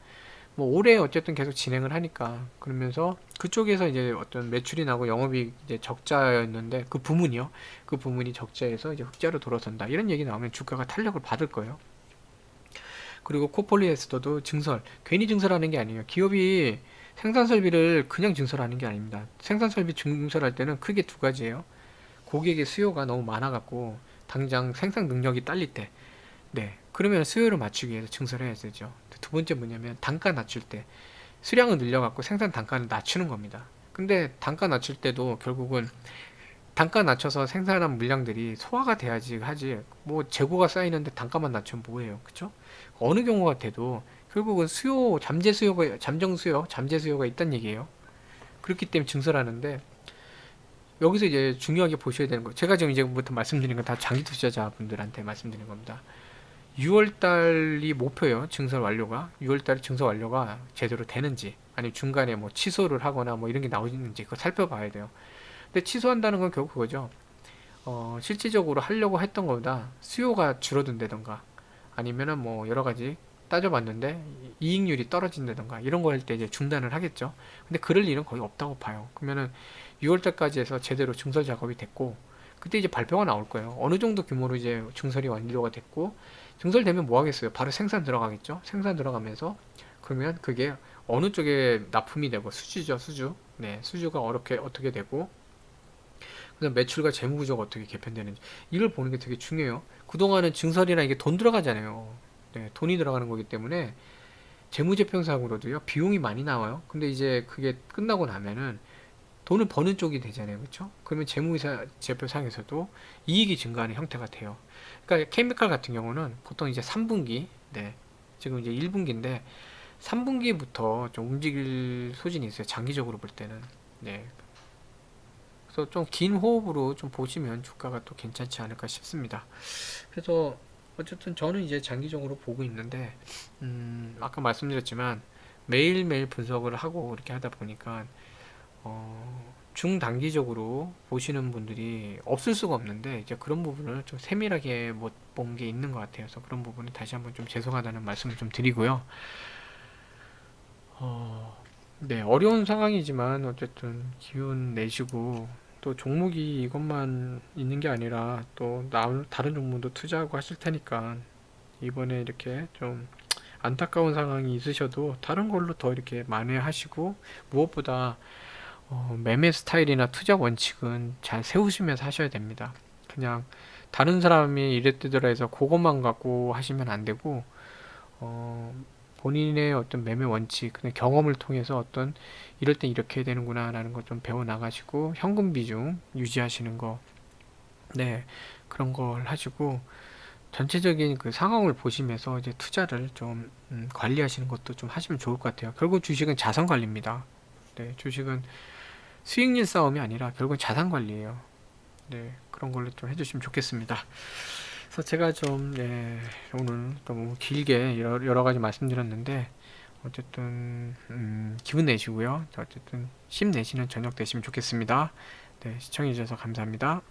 뭐 올해 어쨌든 계속 진행을 하니까 그러면서 그쪽에서 이제 어떤 매출이 나고 영업이 이제 적자였는데 그 부문이요. 그 부문이 적자에서 이제 흑자로 돌아선다. 이런 얘기 나오면 주가가 탄력을 받을 거예요. 그리고 코폴리에스터도 증설, 괜히 증설하는 게 아니에요. 기업이 생산 설비를 그냥 증설하는 게 아닙니다. 생산 설비 증설할 때는 크게 두 가지예요. 고객의 수요가 너무 많아갖고 당장 생산 능력이 딸릴 때, 네, 그러면 수요를 맞추기 위해서 증설해야 되죠. 두 번째 뭐냐면 단가 낮출 때 수량을 늘려갖고 생산 단가를 낮추는 겁니다. 근데 단가 낮출 때도 결국은 단가 낮춰서 생산한 물량들이 소화가 돼야지 하지 뭐 재고가 쌓이는데 단가만 낮추면 뭐예요, 그쵸? 어느 경우가 돼도 결국은 수요 잠재 수요가 잠정 수요 잠재 수요가 있단 얘기예요. 그렇기 때문에 증설하는데 여기서 이제 중요하게 보셔야 되는 거, 제가 지금 이제부터 말씀드리는 건 다 장기 투자자분들한테 말씀드리는 겁니다. 6월달이 목표예요. 증설 완료가 6월달에 증설 완료가 제대로 되는지 아니면 중간에 뭐 취소를 하거나 뭐 이런 게 나오는지 그거 살펴봐야 돼요. 근데 취소한다는 건 결국 그거죠. 실질적으로 하려고 했던 것보다 수요가 줄어든다던가 아니면은 뭐 여러 가지 따져봤는데 이익률이 떨어진다던가 이런 거 할 때 이제 중단을 하겠죠. 근데 그럴 일은 거의 없다고 봐요. 그러면은 6월달까지 해서 제대로 증설 작업이 됐고 그때 이제 발표가 나올 거예요. 어느 정도 규모로 이제 증설이 완료가 됐고, 증설되면 뭐 하겠어요? 바로 생산 들어가겠죠? 생산 들어가면서, 그러면 그게 어느 쪽에 납품이 되고, 수주죠, 수주. 네, 수주가 어떻게 되고, 그다음 매출과 재무 구조가 어떻게 개편되는지, 이걸 보는 게 되게 중요해요. 그동안은 증설이나 이게 돈 들어가잖아요. 네, 돈이 들어가는 거기 때문에, 재무제표상으로도요, 비용이 많이 나와요. 근데 이제 그게 끝나고 나면은, 돈을 버는 쪽이 되잖아요. 그렇죠? 그러면 재무제표상에서도 이익이 증가하는 형태가 돼요. 그러니까 케미칼 같은 경우는 보통 이제 3분기, 네, 지금 이제 1분기인데 3분기부터 좀 움직일 소진이 있어요. 장기적으로 볼 때는. 네. 그래서 좀 긴 호흡으로 좀 보시면 주가가 또 괜찮지 않을까 싶습니다. 그래서 어쨌든 저는 이제 장기적으로 보고 있는데, 아까 말씀드렸지만 매일매일 분석을 하고 이렇게 하다 보니까 중단기적으로 보시는 분들이 없을 수가 없는데, 이제 그런 부분을 좀 세밀하게 못 본 게 있는 것 같아요. 그래서 그런 부분은 다시 한번 좀 죄송하다는 말씀을 좀 드리고요. 네, 어려운 상황이지만 어쨌든 기운 내시고, 또 종목이 이것만 있는 게 아니라 또 다른 종목도 투자하고 하실 테니까, 이번에 이렇게 좀 안타까운 상황이 있으셔도 다른 걸로 더 이렇게 만회하시고, 무엇보다 매매 스타일이나 투자 원칙은 잘 세우시면서 하셔야 됩니다. 그냥 다른 사람이 이랬더라 해서 그것만 갖고 하시면 안 되고, 어, 본인의 어떤 매매 원칙, 그냥 경험을 통해서 어떤 이럴 땐 이렇게 해야 되는구나 라는 걸 좀 배워 나가시고, 현금 비중 유지하시는 거, 네, 그런 걸 하시고, 전체적인 그 상황을 보시면서 이제 투자를 좀 관리하시는 것도 좀 하시면 좋을 것 같아요. 결국 주식은 자산 관리입니다. 네, 주식은 수익률 싸움이 아니라 결국은 자산 관리예요. 네, 그런 걸로 좀 해주시면 좋겠습니다. 그래서 제가 좀, 네, 오늘 너무 길게 여러 가지 말씀드렸는데, 어쨌든, 기분 내시고요. 어쨌든, 힘내시는 저녁 되시면 좋겠습니다. 네, 시청해주셔서 감사합니다.